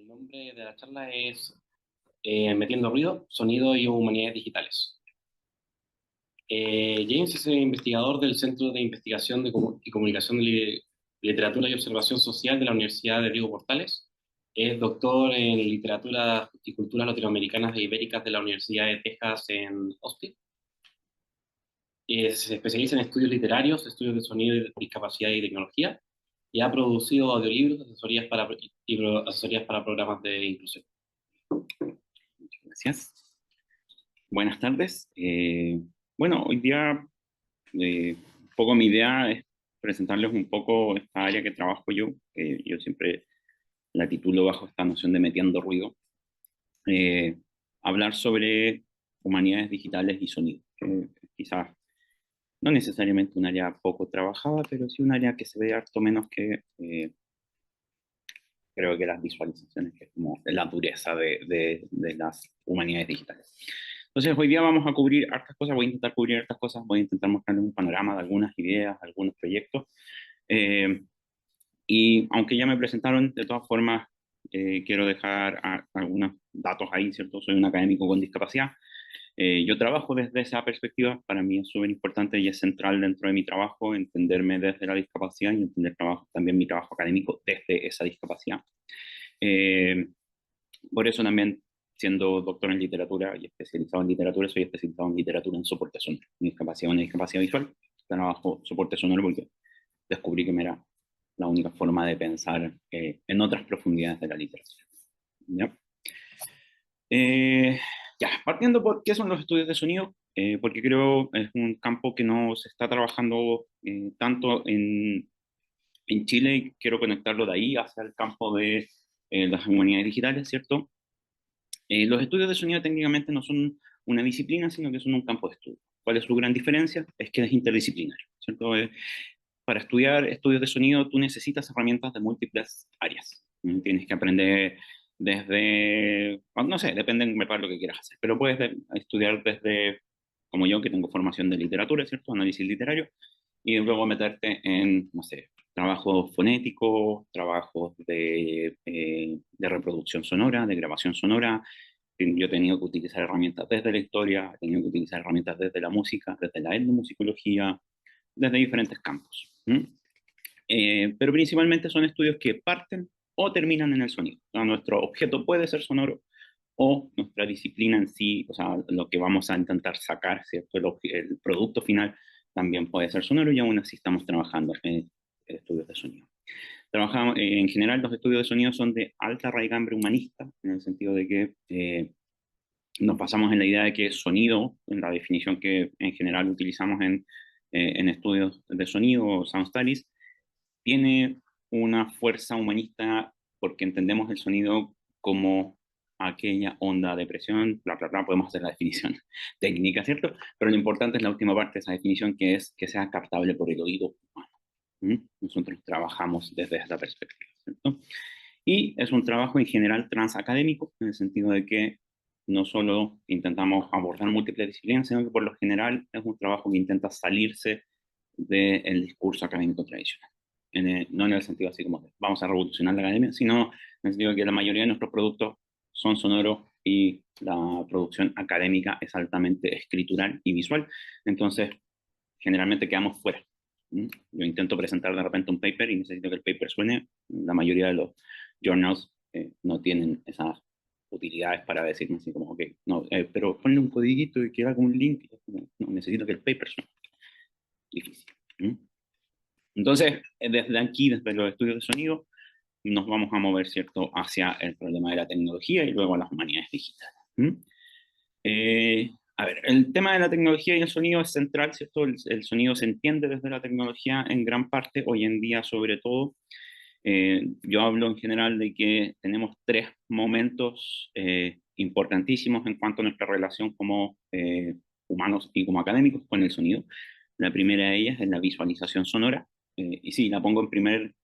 El nombre de la charla es Metiendo Ruido, Sonido y Humanidades Digitales. James es el investigador del Centro de Investigación y Comunicación de Literatura y Observación Social de la Universidad de Diego Portales. Es doctor en Literatura y Culturas Latinoamericanas e Ibéricas de la Universidad de Texas en Austin. Se especializa en estudios literarios, estudios de sonido, discapacidad y tecnología, y ha producido audiolibros, asesorías para programas de inclusión. Gracias. Buenas tardes. Bueno, hoy día un poco mi idea es presentarles un poco esta área que trabajo yo. Yo siempre la titulo bajo esta noción de metiendo ruido. Eh, Hablar sobre humanidades digitales y sonido. Quizás no necesariamente un área poco trabajada, pero sí un área que se ve harto menos que creo que las visualizaciones, que es como la pureza de las humanidades digitales. Entonces, hoy día vamos a cubrir hartas cosas, voy a intentar cubrir hartas cosas, voy a intentar mostrarles un panorama de algunas ideas, algunos proyectos. Eh, y aunque ya me presentaron, de todas formas, quiero dejar algunos datos ahí, ¿cierto? Soy un académico con discapacidad. Yo trabajo desde esa perspectiva, para mí es súper importante y es central dentro de mi trabajo entenderme desde la discapacidad y entender también mi trabajo académico desde esa discapacidad. Eh, por eso también, siendo doctor en literatura y especializado en literatura, soy especializado en literatura en soporte sonoro. Mi discapacidad es una discapacidad visual, trabajo soporte sonoro porque descubrí que me era la única forma de pensar en otras profundidades de la literatura. ¿Ya? Ya, partiendo por qué son los estudios de sonido, porque creo es un campo que no se está trabajando tanto en Chile y quiero conectarlo de ahí hacia el campo de las humanidades digitales, ¿cierto? Los estudios de sonido técnicamente no son una disciplina, sino que son un campo de estudio. ¿Cuál es su gran diferencia? Es que es interdisciplinario, ¿cierto? Para estudiar estudios de sonido tú necesitas herramientas de múltiples áreas. Tienes que aprender desde, no sé, depende en verdad de lo que quieras hacer, pero puedes estudiar desde, como yo, que tengo formación de literatura, ¿cierto? Análisis literario, y luego meterte en, no sé, trabajos fonéticos, trabajos de reproducción sonora, de grabación sonora. Yo he tenido que utilizar herramientas desde la historia, he tenido que utilizar herramientas desde la música, desde la etnomusicología, desde diferentes campos. Pero principalmente son estudios que parten o terminan en el sonido. O sea, nuestro objeto puede ser sonoro o nuestra disciplina en sí, o sea, lo que vamos a intentar sacar, ¿cierto? El producto final también puede ser sonoro y aún así estamos trabajando en estudios de sonido. Trabajamos, en general los estudios de sonido son de alta raigambre humanista, en el sentido de que nos basamos en la idea de que sonido, en la definición que en general utilizamos en estudios de sonido o sound studies, tiene una fuerza humanista porque entendemos el sonido como aquella onda de presión, bla, bla, bla, podemos hacer la definición técnica, ¿cierto? Pero lo importante es la última parte de esa definición, que es que sea captable por el oído humano. Nosotros trabajamos desde esta perspectiva, ¿cierto? Y es un trabajo en general transacadémico, en el sentido de que no solo intentamos abordar múltiples disciplinas, sino que por lo general es un trabajo que intenta salirse del discurso académico tradicional. No en el sentido así como de vamos a revolucionar la academia, sino en el sentido de que la mayoría de nuestros productos son sonoros y la producción académica es altamente escritural y visual. Entonces, generalmente quedamos fuera. Yo intento presentar de repente un paper y necesito que el paper suene. La mayoría de los journals no tienen esas utilidades para decirme así como, ok, no, pero ponle un codiguito y que haga un link. No, necesito que el paper suene. Difícil. Entonces, desde aquí, desde los estudios de sonido, nos vamos a mover, ¿cierto?, hacia el problema de la tecnología y luego a las humanidades digitales. A ver, el tema de la tecnología y el sonido es central, ¿cierto? El sonido se entiende desde la tecnología en gran parte, hoy en día sobre todo. Yo hablo en general de que tenemos tres momentos importantísimos en cuanto a nuestra relación como humanos y como académicos con el sonido. La primera de ellas es la visualización sonora, y sí, la pongo en primer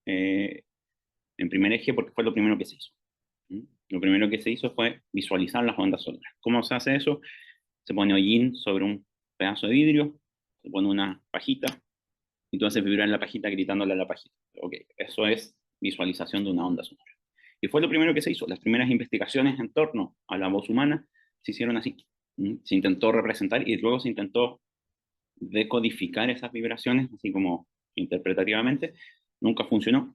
eje porque fue lo primero que se hizo. Lo primero que se hizo fue visualizar las ondas sonoras. ¿Cómo se hace eso? Se pone hollín sobre un pedazo de vidrio, se pone una pajita y tú haces vibrar la pajita gritándole a la pajita. Ok, eso es visualización de una onda sonora. Y fue lo primero que se hizo. Las primeras investigaciones en torno a la voz humana se hicieron así. Se intentó representar y luego se intentó decodificar esas vibraciones, así como interpretativamente. Nunca funcionó,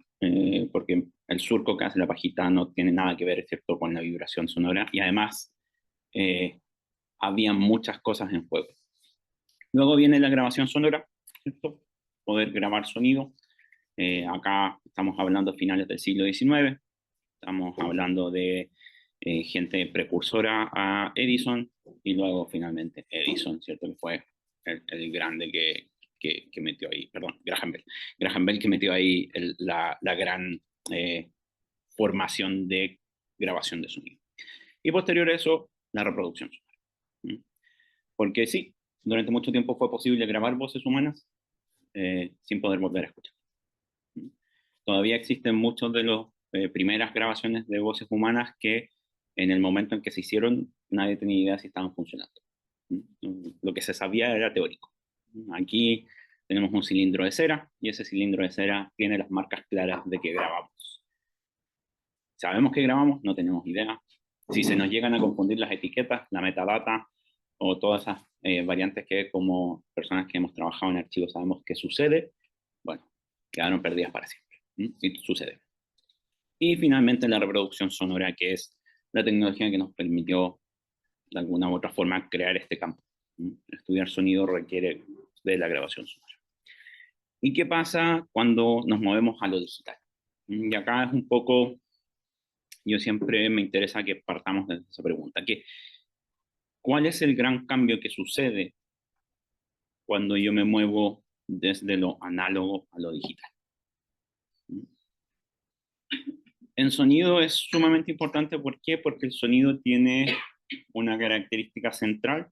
porque el surco que hace la pajita no tiene nada que ver, excepto con la vibración sonora, y además eh, había muchas cosas en juego. Luego viene la grabación sonora, ¿cierto? Poder grabar sonido. Acá estamos hablando de finales del siglo XIX, estamos hablando de gente precursora a Edison, y luego finalmente Edison, ¿cierto? Que fue el grande que metió ahí, perdón, Graham Bell que metió ahí la gran formación de grabación de sonido. Y posterior a eso, la reproducción sonora. Porque sí, durante mucho tiempo fue posible grabar voces humanas sin poder volver a escuchar. Todavía existen muchos de las primeras grabaciones de voces humanas que en el momento en que se hicieron nadie tenía idea si estaban funcionando. Lo que se sabía era teórico. Aquí tenemos un cilindro de cera y ese cilindro de cera tiene las marcas claras de que grabamos. Sabemos que grabamos, no tenemos idea. Si se nos llegan a confundir las etiquetas, la metadata o todas esas variantes que como personas que hemos trabajado en archivos sabemos que sucede, bueno, quedaron perdidas para siempre. Y sucede. Y finalmente la reproducción sonora, que es la tecnología que nos permitió de alguna u otra forma crear este campo. Estudiar sonido requiere de la grabación sonora. ¿Y qué pasa cuando nos movemos a lo digital? Y acá es un poco, yo siempre me interesa que partamos de esa pregunta, que ¿cuál es el gran cambio que sucede cuando yo me muevo desde lo análogo a lo digital? En sonido es sumamente importante, ¿por qué? Porque el sonido tiene una característica central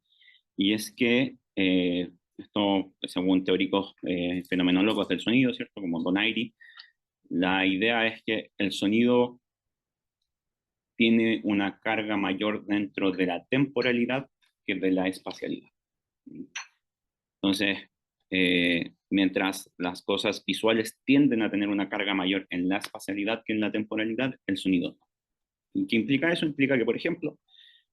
y es que esto, según teóricos fenomenólogos del sonido, ¿cierto? Como Donaire, la idea es que el sonido tiene una carga mayor dentro de la temporalidad que de la espacialidad. Entonces, mientras las cosas visuales tienden a tener una carga mayor en la espacialidad que en la temporalidad, el sonido no. ¿Y qué implica eso? Implica que, por ejemplo,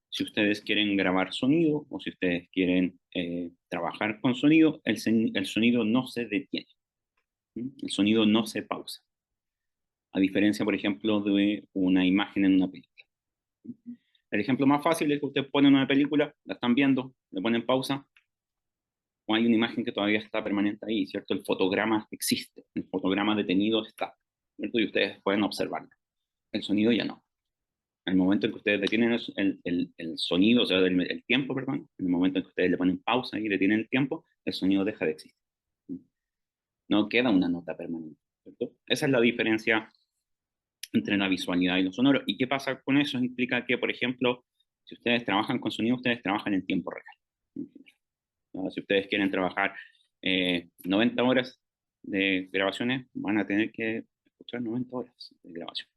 si ustedes quieren grabar sonido o si ustedes quieren trabajar con sonido, el sonido no se detiene. El sonido no se pausa. A diferencia, por ejemplo, de una imagen en una película. El ejemplo más fácil es que ustedes ponen una película, la están viendo, le ponen pausa, o hay una imagen que todavía está permanente ahí, ¿cierto? El fotograma existe, el fotograma detenido está, ¿cierto? Y ustedes pueden observarlo. El sonido ya no. En el momento en que ustedes detienen el sonido, o sea, el tiempo, perdón, en el momento en que ustedes le ponen pausa y detienen el tiempo, el sonido deja de existir. No queda una nota permanente, ¿cierto? Esa es la diferencia entre la visualidad y lo sonoro. ¿Y qué pasa con eso? Implica que, por ejemplo, si ustedes trabajan con sonido, ustedes trabajan en tiempo real. Si ustedes quieren trabajar 90 horas de grabaciones, van a tener que escuchar 90 horas de grabación.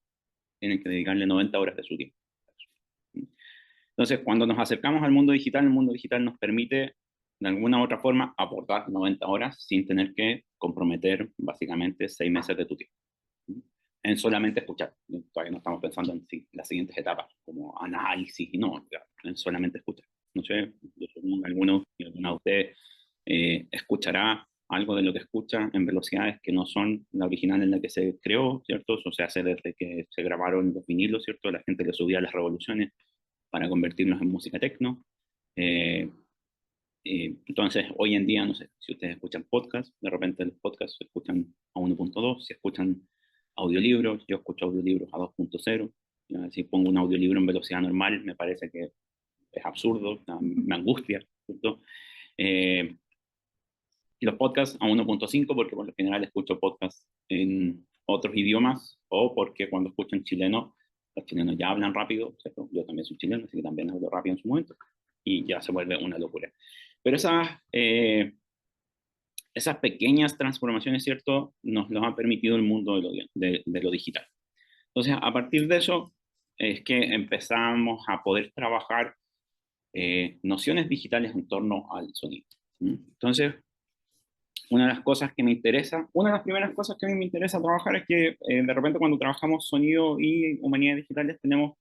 Tienen que dedicarle 90 horas de su tiempo. Entonces, cuando nos acercamos al mundo digital, el mundo digital nos permite, de alguna u otra forma, aportar 90 horas sin tener que comprometer básicamente 6 meses de tu tiempo. En solamente escuchar. Todavía no estamos pensando en las siguientes etapas, como análisis, y no, en solamente escuchar. No sé, alguno de ustedes escuchará algo de lo que escucha en velocidades que no son la original en la que se creó, ¿cierto? Eso se hace desde que se grabaron los vinilos, ¿cierto? La gente le subía las revoluciones para convertirlos en música techno. Entonces, hoy en día, no sé, si ustedes escuchan podcast, de repente los podcasts se escuchan a 1.2, si escuchan audiolibros, yo escucho audiolibros a 2.0, si pongo un audiolibro en velocidad normal, me parece que es absurdo, me angustia, ¿cierto? Y los podcasts a 1.5 porque por lo general escucho podcasts en otros idiomas o porque cuando escucho en chileno, los chilenos ya hablan rápido, ¿cierto? Yo también soy chileno, así que también hablo rápido en su momento y ya se vuelve una locura. Pero esas pequeñas transformaciones, ¿cierto? Nos lo ha permitido el mundo de lo digital. Entonces, a partir de eso es que empezamos a poder trabajar nociones digitales en torno al sonido. Entonces, una de las cosas que me interesa, una de las primeras cosas que a mí me interesa trabajar es que de repente cuando trabajamos sonido y humanidades digitales tenemos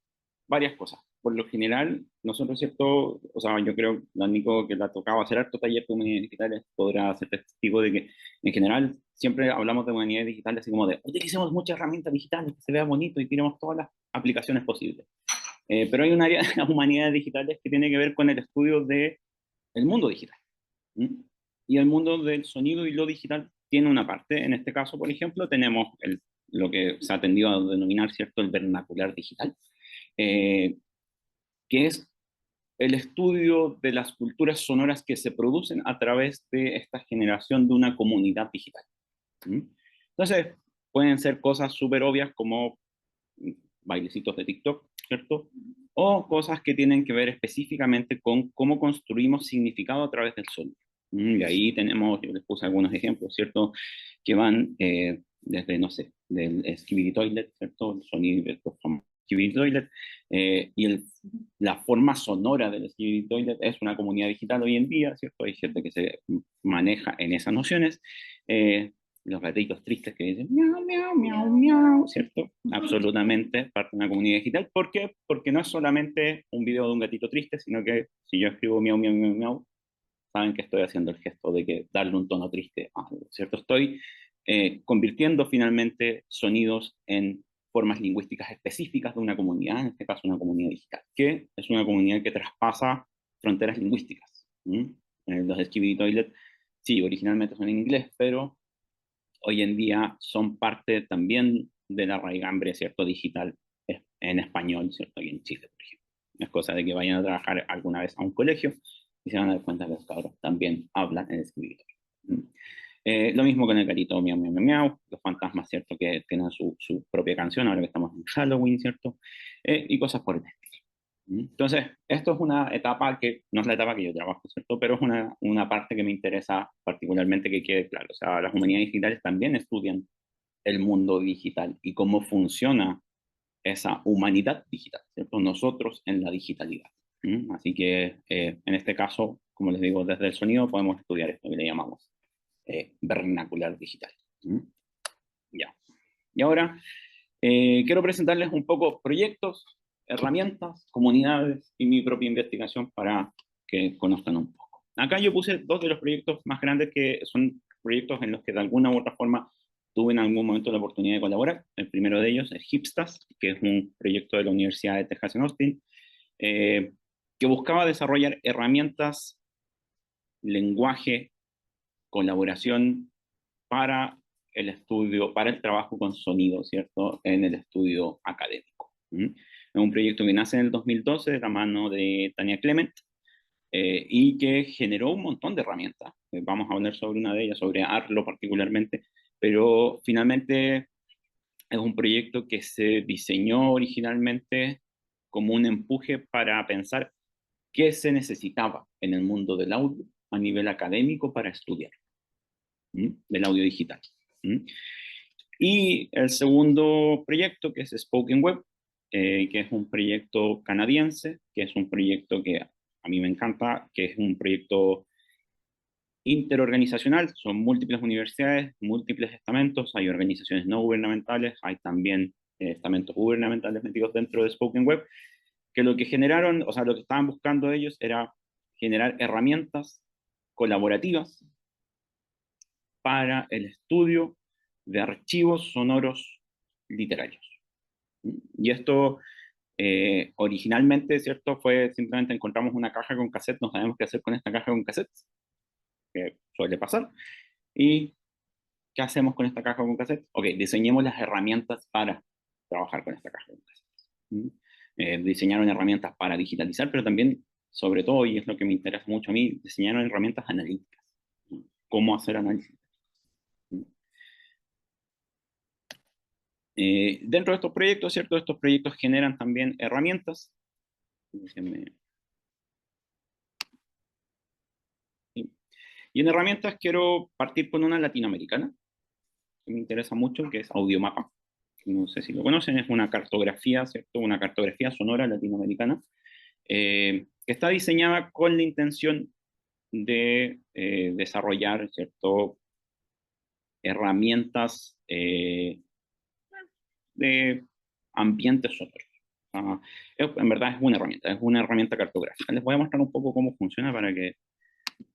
varias cosas. Por lo general, nosotros, ¿cierto? O sea, yo creo, lo único que le ha tocado hacer harto taller de humanidades digitales podrá ser testigo de que, en general, siempre hablamos de humanidades digitales así como de, utilicemos muchas herramientas digitales, que se vea bonito y tiremos todas las aplicaciones posibles. Pero hay un área de las humanidades digitales que tiene que ver con el estudio del mundo digital. ¿Mm? Y el mundo del sonido y lo digital tiene una parte. En este caso, por ejemplo, tenemos lo que se ha tendido a denominar, ¿cierto?, el vernacular digital, eh, que es el estudio de las culturas sonoras que se producen a través de esta generación de una comunidad digital. ¿Mm? Entonces, pueden ser cosas súper obvias como bailecitos de TikTok, ¿cierto? O cosas que tienen que ver específicamente con cómo construimos significado a través del sonido. Y ahí tenemos, yo les puse algunos ejemplos, ¿cierto? Que van desde, no sé, del Skibidi Toilet, ¿cierto? El sonido del Skibidi Toilet, y la forma sonora del Skibidi Toilet es una comunidad digital hoy en día, ¿cierto? Hay gente que se maneja en esas nociones. Los gatitos tristes que dicen miau, miau, miau, miau, ¿cierto? Absolutamente parte de una comunidad digital. ¿Por qué? Porque no es solamente un video de un gatito triste, sino que si yo escribo miau, miau, miau, miau, saben que estoy haciendo el gesto de que darle un tono triste a algo, ¿cierto? Estoy convirtiendo finalmente sonidos en formas lingüísticas específicas de una comunidad, en este caso una comunidad digital, que es una comunidad que traspasa fronteras lingüísticas. Los Skibidi Toilet, sí, originalmente son en inglés, pero hoy en día son parte también de la raigambre, ¿cierto?, digital en español, ¿cierto?, aquí en Chile, por ejemplo. No es cosa de que vayan a trabajar alguna vez a un colegio y se van a dar cuenta que los cabros también hablan en escribir. Lo mismo con el gatito miau, miau, miau, miau, los fantasmas, ¿cierto?, que tienen su propia canción, ahora que estamos en Halloween, ¿cierto?, y cosas por el estilo. Entonces, esto es una etapa que no es la etapa que yo trabajo, ¿cierto? Pero es una parte que me interesa particularmente que quede claro. O sea, las humanidades digitales también estudian el mundo digital y cómo funciona esa humanidad digital, ¿cierto? Nosotros en la digitalidad. Así que, en este caso, como les digo, desde el sonido podemos estudiar esto que le llamamos vernacular digital. Ya. Y ahora quiero presentarles un poco proyectos, herramientas, comunidades y mi propia investigación para que conozcan un poco. Acá yo puse dos de los proyectos más grandes que son proyectos en los que de alguna u otra forma tuve en algún momento la oportunidad de colaborar. El primero de ellos es Hipstas, que es un proyecto de la Universidad de Texas en Austin, que buscaba desarrollar herramientas, lenguaje, colaboración para el estudio, para el trabajo con sonido, ¿cierto? En el estudio académico. Es un proyecto que nace en el 2012 de la mano de Tania Clement y que generó un montón de herramientas. Vamos a hablar sobre una de ellas, sobre Arlo particularmente, pero finalmente es un proyecto que se diseñó originalmente como un empuje para pensar qué se necesitaba en el mundo del audio a nivel académico para estudiar, del audio digital. Y el segundo proyecto, que es Spoken Web, que es un proyecto canadiense, que es un proyecto que a mí me encanta, que es un proyecto interorganizacional, son múltiples universidades, múltiples estamentos, hay organizaciones no gubernamentales, hay también estamentos gubernamentales metidos dentro de Spoken Web, que lo que generaron, o sea, lo que estaban buscando ellos era generar herramientas colaborativas para el estudio de archivos sonoros literarios. Y esto originalmente, ¿cierto? Fue simplemente encontramos una caja con cassette, no sabemos qué hacer con esta caja con cassette, que suele pasar. ¿Y qué hacemos con esta caja con cassette? Ok, diseñemos las herramientas para trabajar con esta caja con cassette. Diseñaron herramientas para digitalizar, pero también, sobre todo, y es lo que me interesa mucho a mí, diseñaron herramientas analíticas. ¿Cómo hacer análisis? Dentro de estos proyectos, ¿cierto? Estos proyectos generan también herramientas. Déjenme. Y en herramientas quiero partir con una latinoamericana, que me interesa mucho, que es Audiomapa. No sé si lo conocen, es una cartografía, ¿cierto? Una cartografía sonora latinoamericana, que está diseñada con la intención de desarrollar, ¿cierto? herramientas de ambientes sonoros. En verdad es una herramienta cartográfica. Les voy a mostrar un poco cómo funciona para que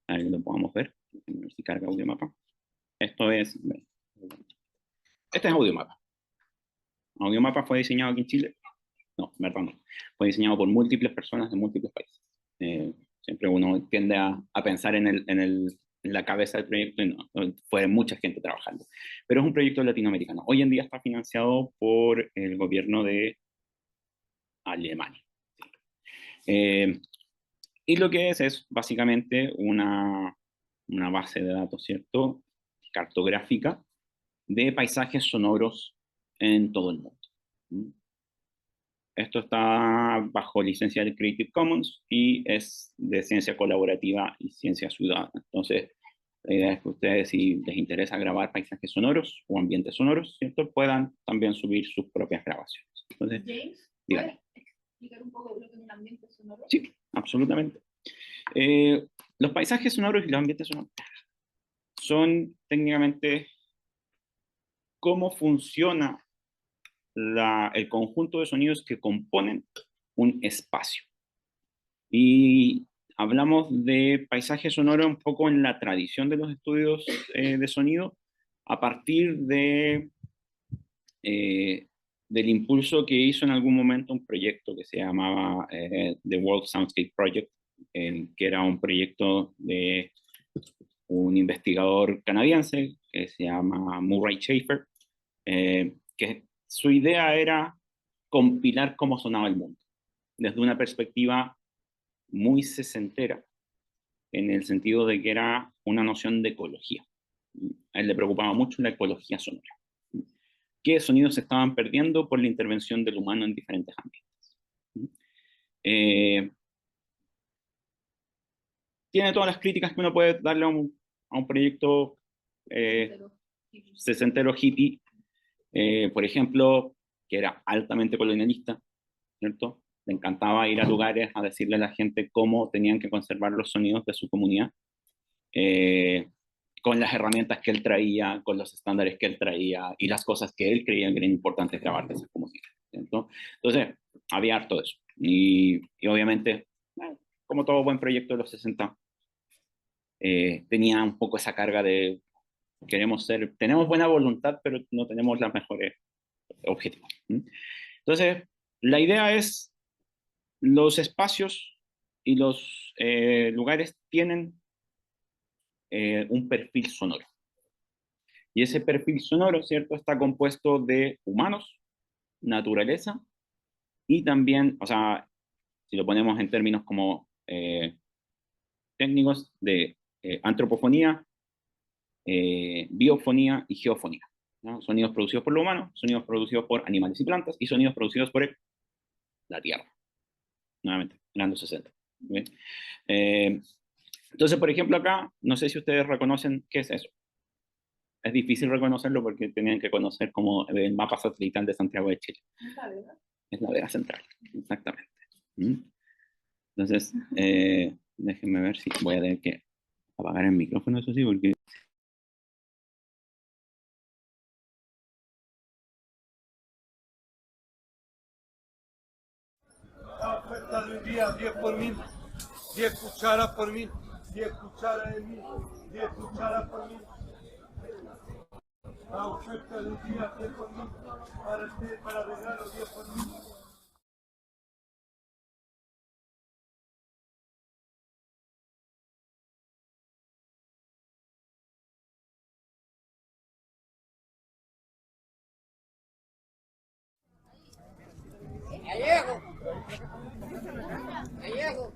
lo podamos ver. Déjenme ver si carga AudioMapa. Este es AudioMapa. AudioMapa fue diseñado aquí en Chile. No, en verdad no. Fue diseñado por múltiples personas de múltiples países. Siempre uno tiende a pensar en la cabeza del proyecto y no, fue mucha gente trabajando. Pero es un proyecto latinoamericano. Hoy en día está financiado por el gobierno de Alemania. Eh, y lo que es básicamente una base de datos, ¿cierto? Cartográfica de paisajes sonoros en todo el mundo. Esto está bajo licencia de Creative Commons y es de ciencia colaborativa y ciencia ciudadana. Entonces, la idea es que ustedes, si les interesa grabar paisajes sonoros o ambientes sonoros, ¿cierto? Puedan también subir sus propias grabaciones. Entonces, James, díganme. ¿puedes explicar un poco lo que es un ambiente sonoro? Sí, absolutamente. Los paisajes sonoros y los ambientes sonoros son técnicamente cómo funciona el conjunto de sonidos que componen un espacio. Y hablamos de paisaje sonoro un poco en la tradición de los estudios de sonido, a partir eh, del impulso que hizo en algún momento un proyecto que se llamaba The World Soundscape Project, que era un proyecto de un investigador canadiense que se llama Murray Schafer, que su idea era compilar cómo sonaba el mundo, desde una perspectiva muy sesentera, en el sentido de que era una noción de ecología. A él le preocupaba mucho la ecología sonora. ¿Qué sonidos se estaban perdiendo por la intervención del humano en diferentes ambientes? Tiene todas las críticas que uno puede darle a un proyecto sesentero hippie, por ejemplo, que era altamente colonialista, ¿cierto? Le encantaba ir a lugares a decirle a la gente cómo tenían que conservar los sonidos de su comunidad, con las herramientas que él traía, con los estándares que él traía y las cosas que él creía que eran importantes grabar de esa comunidad, ¿cierto? Entonces, había harto de eso. Y obviamente, como todo buen proyecto de los 60, tenía un poco esa carga de tenemos buena voluntad, pero no tenemos las mejores objetivos. Entonces, la idea es, los espacios y los lugares tienen un perfil sonoro. Y ese perfil sonoro, ¿cierto?, está compuesto de humanos, naturaleza, y también, o sea, si lo ponemos en términos como técnicos de antropofonía, biofonía y geofonía, ¿no? Sonidos producidos por lo humano, sonidos producidos por animales y plantas, y sonidos producidos por la Tierra. Nuevamente, en los 60. ¿Bien? Entonces, por ejemplo, acá, no sé si ustedes reconocen qué es eso. Es difícil reconocerlo porque tenían que conocer como el mapa satelital de Santiago de Chile. Es la Vega Central, exactamente. Entonces, déjenme ver si voy a tener que apagar el micrófono, eso sí, porque... La oferta de un día, 10 por 1000, 10 cucharas por 1000, 10 cucharas de 1000, 10 cucharas por 1000. La oferta de un día, 10 por 1000, para regalo, 10 por 1000. Gallego. Gallego.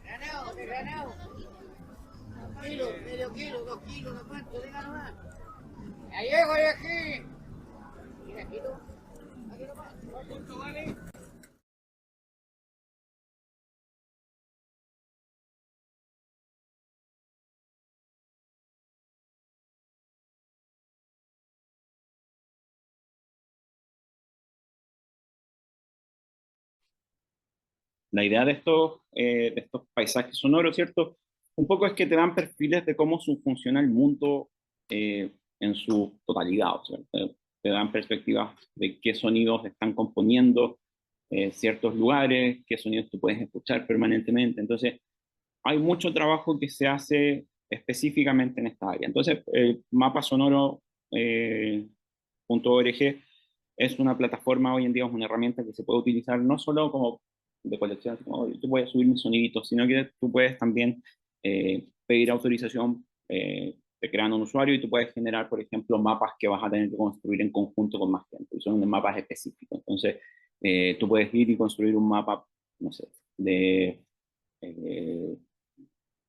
Granado, de granado. Un kilo, medio kilo, 2 kilos, no cuánto, diga nomás. Gallego, hay aquí. Mira, aquí no. Aquí nomás. ¿Cuánto vale? La idea de estos paisajes sonoros, ¿cierto? Un poco es que te dan perfiles de cómo funciona el mundo en su totalidad. O sea, te dan perspectivas de qué sonidos están componiendo ciertos lugares, qué sonidos tú puedes escuchar permanentemente. Entonces, hay mucho trabajo que se hace específicamente en esta área. Entonces, mapasonoro.org es una plataforma hoy en día, es una herramienta que se puede utilizar no solo como de colección, como yo voy a subir mis soniditos, sino que tú puedes también pedir autorización, te crean un usuario y tú puedes generar, por ejemplo, mapas que vas a tener que construir en conjunto con más gente, y son mapas específicos. Entonces, tú puedes ir y construir un mapa, no sé, eh,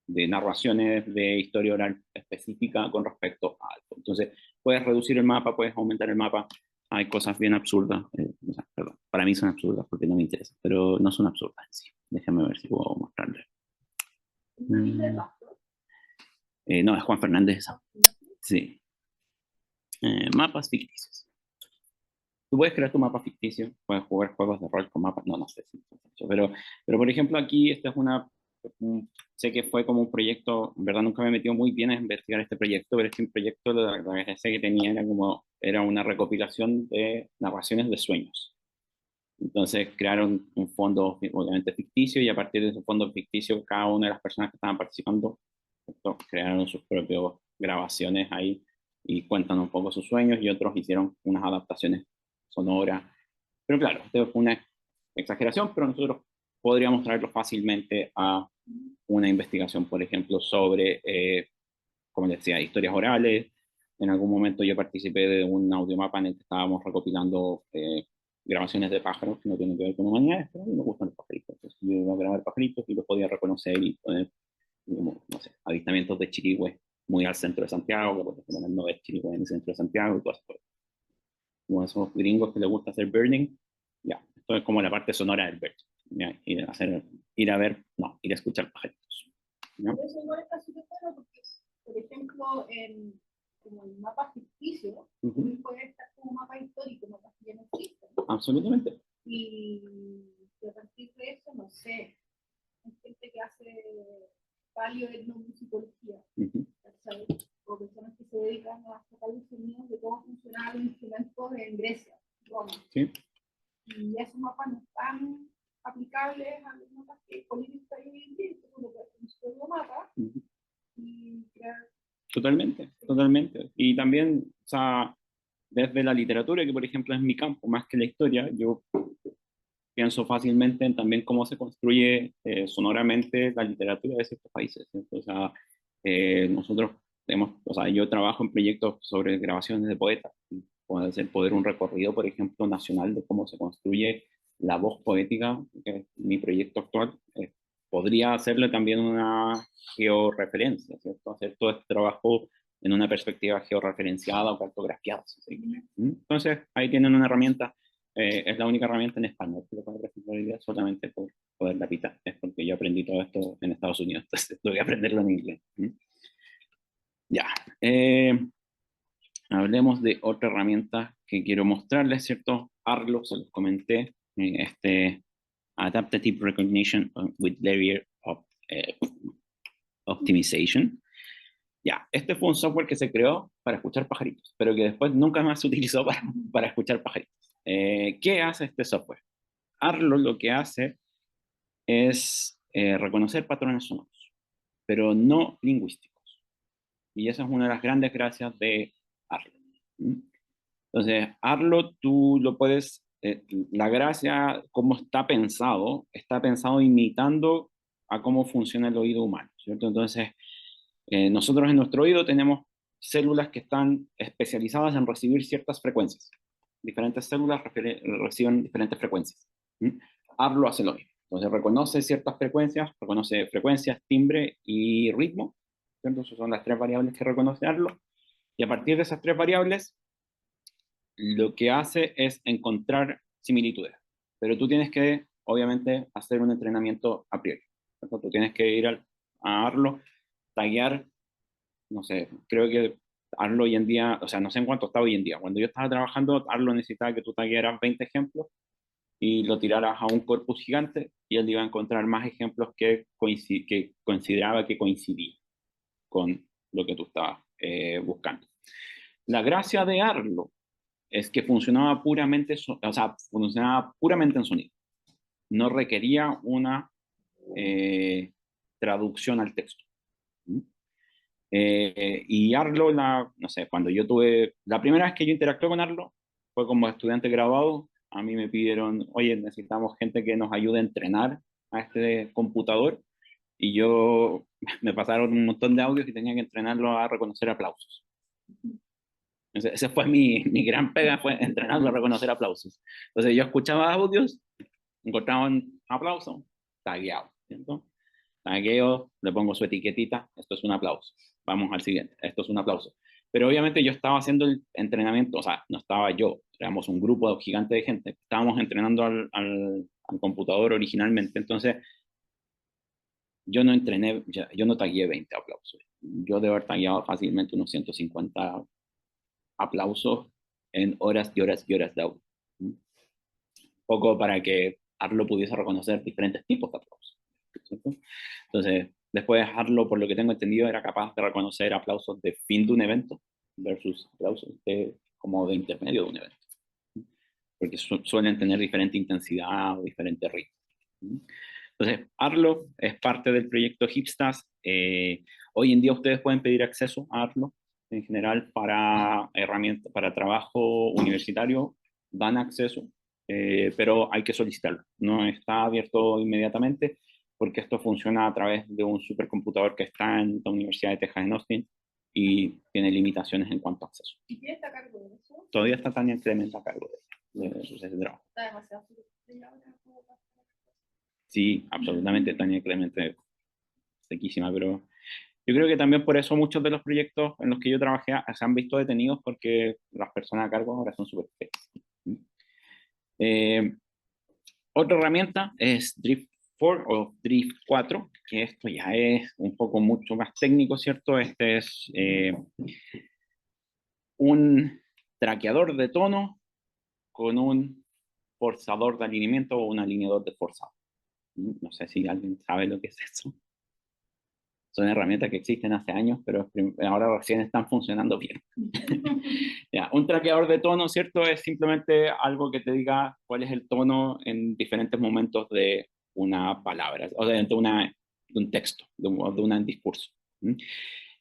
de narraciones de historia oral específica con respecto a algo. Entonces, puedes reducir el mapa, puedes aumentar el mapa. Hay cosas bien absurdas, o sea, perdón, para mí son absurdas porque no me interesan, pero no son absurdas en sí. Déjame ver si puedo mostrarles. No, es Juan Fernández esa. Sí. Mapas ficticios. Tú puedes crear tu mapa ficticio, puedes jugar juegos de rol con mapas, no sé si pero por ejemplo aquí esta es sé que fue como un proyecto, en verdad nunca me he metido muy bien a investigar este proyecto, pero este proyecto la gracia que tenía era una recopilación de narraciones de sueños. Entonces crearon un fondo obviamente ficticio y a partir de ese fondo ficticio cada una de las personas que estaban participando crearon sus propias grabaciones ahí y cuentan un poco sus sueños y otros hicieron unas adaptaciones sonoras. Pero claro, esto es una exageración, pero nosotros podríamos traerlo fácilmente a una investigación, por ejemplo, sobre, como les decía, historias orales. En algún momento yo participé de un audiomapa en el que estábamos recopilando grabaciones de pájaros que no tienen que ver con humanidades, pero a mí me gustan los pajaritos. Entonces yo iba a grabar pajaritos y los podía reconocer y poner, como, no sé, avistamientos de chirigües muy al centro de Santiago, que por ejemplo no ves chirigües en el centro de Santiago y todo eso. Como esos gringos que les gusta hacer birding, ya, esto es como la parte sonora del bird. ¿Ya? Ir a escuchar pajaritos. ¿Ya? Pero eso igual está súper bueno porque, por ejemplo, como el mapa ficticio, puede estar como mapa histórico, mapas que ya no existen. Absolutamente. Y a partir de eso, no sé, hay gente que hace paleoetnomusicología, ¿sabes? O personas que se dedican a sacar los sonidos de cómo funcionaban los instrumentos en Grecia, Roma. Sí. Y esos mapas no están aplicables a los mapas que políticos hay hoy en día, entonces uno puede hacer un solo mapa y crear. Totalmente, totalmente. Y también, o sea, desde la literatura, que por ejemplo es mi campo, más que la historia, yo pienso fácilmente en también cómo se construye sonoramente la literatura de ciertos países. O sea, nosotros o sea, yo trabajo en proyectos sobre grabaciones de poetas. Puede ser poder un recorrido, por ejemplo, nacional de cómo se construye la voz poética, que es mi proyecto actual. Podría hacerle también una georreferencia, ¿cierto? Hacer todo este trabajo en una perspectiva georreferenciada o cartografiada. ¿Sí? Entonces, ahí tienen una herramienta. Es la única herramienta en español que lo puedo presentar solamente por poder la pita. Es porque yo aprendí todo esto en Estados Unidos, entonces tuve que aprenderlo en inglés. Ya. Hablemos de otra herramienta que quiero mostrarles, ¿cierto? Arlo, se los comenté, Adaptive Recognition with Layer Optimization. Ya, este fue un software que se creó para escuchar pajaritos, pero que después nunca más se utilizó para escuchar pajaritos. ¿Qué hace este software? Arlo lo que hace es reconocer patrones sonoros, pero no lingüísticos. Y esa es una de las grandes gracias de Arlo. Entonces, Arlo tú lo puedes, la gracia, cómo está pensado imitando a cómo funciona el oído humano, ¿cierto? Entonces, nosotros en nuestro oído tenemos células que están especializadas en recibir ciertas frecuencias. Diferentes células reciben diferentes frecuencias. Arlo hace lo mismo. Entonces reconoce ciertas frecuencias, timbre y ritmo. Entonces son las 3 variables que reconoce Arlo. Y a partir de esas 3 variables, lo que hace es encontrar similitudes. Pero tú tienes que, obviamente, hacer un entrenamiento a priori. ¿Cierto? Tú tienes que ir a Arlo, taguear, no sé, creo que Arlo hoy en día, o sea, no sé en cuánto está hoy en día. Cuando yo estaba trabajando, Arlo necesitaba que tú taguearas 20 ejemplos y lo tiraras a un corpus gigante y él iba a encontrar más ejemplos que consideraba que coincidían con lo que tú estabas buscando. La gracia de Arlo es que funcionaba puramente, funcionaba puramente en sonido. No requería una traducción al texto. Y Arlo, no sé, cuando yo tuve, la primera vez que yo interactué con Arlo fue como estudiante graduado. A mí me pidieron, oye, necesitamos gente que nos ayude a entrenar a este computador. Y yo, me pasaron un montón de audios y tenía que entrenarlo a reconocer aplausos. Ese fue mi gran pega, fue entrenarlo a reconocer aplausos. Entonces yo escuchaba audios, encontraba un aplauso, tagueado, ¿cierto? Tagueo, le pongo su etiquetita, esto es un aplauso. Vamos al siguiente, esto es un aplauso. Pero obviamente yo estaba haciendo el entrenamiento, o sea, no estaba yo, éramos un grupo gigante de gente, estábamos entrenando al computador originalmente, entonces yo no entrené, yo no tagué 20 aplausos. Yo debo haber tagueado fácilmente unos 150 aplausos en horas y horas y horas de audio. Poco para que Arlo pudiese reconocer diferentes tipos de aplausos, ¿cierto? Entonces, después Arlo, por lo que tengo entendido, era capaz de reconocer aplausos de fin de un evento versus aplausos como de intermedio de un evento, porque suelen tener diferente intensidad o diferente ritmo. Entonces, Arlo es parte del proyecto Hipstas. Hoy en día ustedes pueden pedir acceso a Arlo en general para herramientas, para trabajo universitario, dan acceso, pero hay que solicitarlo. No está abierto inmediatamente porque esto funciona a través de un supercomputador que está en la Universidad de Texas en Austin y tiene limitaciones en cuanto a acceso. ¿Y quién está a cargo de eso? Todavía está Tania Clement a cargo de ese trabajo. Está demasiado sencillo. Sí, absolutamente, Tania Clement es sequísima, pero yo creo que también por eso muchos de los proyectos en los que yo trabajé se han visto detenidos porque las personas a cargo ahora son súper feas. Otra herramienta es Drift4 o Drift4, que esto ya es un poco mucho más técnico, ¿cierto? Este es un traqueador de tono con un forzador de alineamiento o un alineador de forzado. No sé si alguien sabe lo que es eso. Son herramientas que existen hace años, pero ahora recién están funcionando bien. Ya, un traqueador de tono, ¿cierto? Es simplemente algo que te diga cuál es el tono en diferentes momentos de una palabra, o de un texto, de un discurso.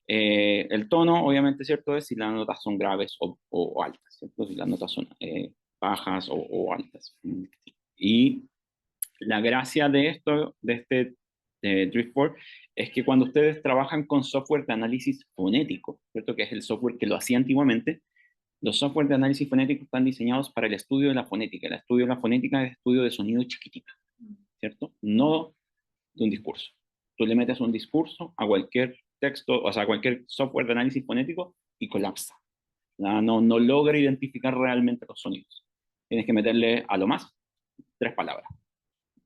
El tono, obviamente, ¿cierto? Es si las notas son graves o altas, ¿cierto? Si las notas son bajas o altas. Y la gracia de esto, de este Drift4, es que cuando ustedes trabajan con software de análisis fonético, ¿cierto? Que es el software que lo hacía antiguamente, los software de análisis fonético están diseñados para el estudio de la fonética. El estudio de la fonética es estudio de sonido chiquitito, ¿cierto? No de un discurso. Tú le metes un discurso a cualquier texto, o sea, a cualquier software de análisis fonético y colapsa. No logra identificar realmente los sonidos. Tienes que meterle a lo más 3 palabras.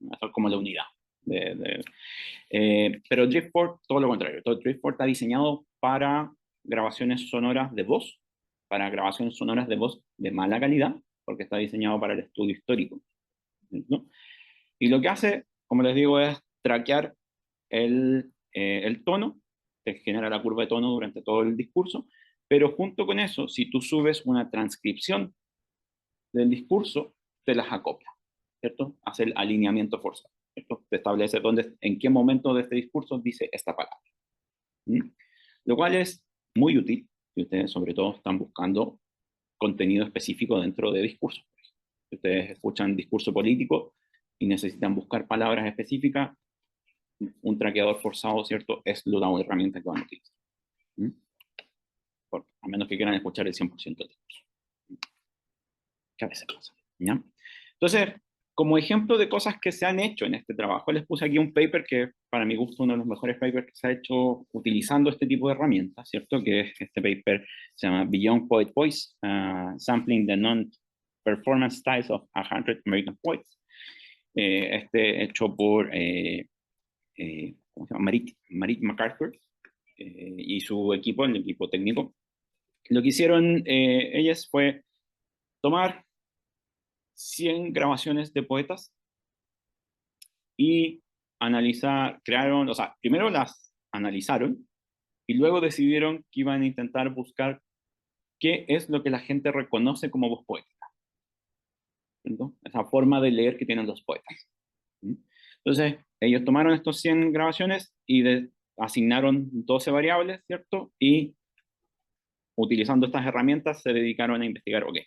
Eso es como la unidad. Pero Drift4, todo lo contrario. Drift4 está diseñado para grabaciones sonoras de voz, para grabaciones sonoras de voz de mala calidad, porque está diseñado para el estudio histórico, ¿no? Y lo que hace, como les digo, es traquear el tono, te genera la curva de tono durante todo el discurso, pero junto con eso, si tú subes una transcripción del discurso, te las acopla, ¿cierto? Hace el alineamiento forzado, ¿cierto? Te establece en qué momento de este discurso dice esta palabra. Lo cual es muy útil si ustedes sobre todo están buscando contenido específico dentro de discursos. Si ustedes escuchan discurso político y necesitan buscar palabras específicas, un traqueador forzado, ¿cierto? Es la herramienta que van a utilizar. A menos que quieran escuchar el 100% del discurso. Que a veces pasa, ¿ya? Entonces, como ejemplo de cosas que se han hecho en este trabajo, les puse aquí un paper que para mi gusto uno de los mejores papers que se ha hecho utilizando este tipo de herramientas, ¿cierto? Que es este paper, se llama Beyond Poet Voice, Sampling the Non-Performance Styles of 100 American Poets. Hecho por ¿cómo se llama? Marit MacArthur y su equipo, el equipo técnico. Lo que hicieron ellas fue tomar 100 grabaciones de poetas y crearon, o sea, primero las analizaron y luego decidieron que iban a intentar buscar qué es lo que la gente reconoce como voz poética. ¿Cierto? Esa forma de leer que tienen los poetas. Entonces, ellos tomaron estos 100 grabaciones y asignaron 12 variables, ¿cierto? Y utilizando estas herramientas se dedicaron a investigar, ok,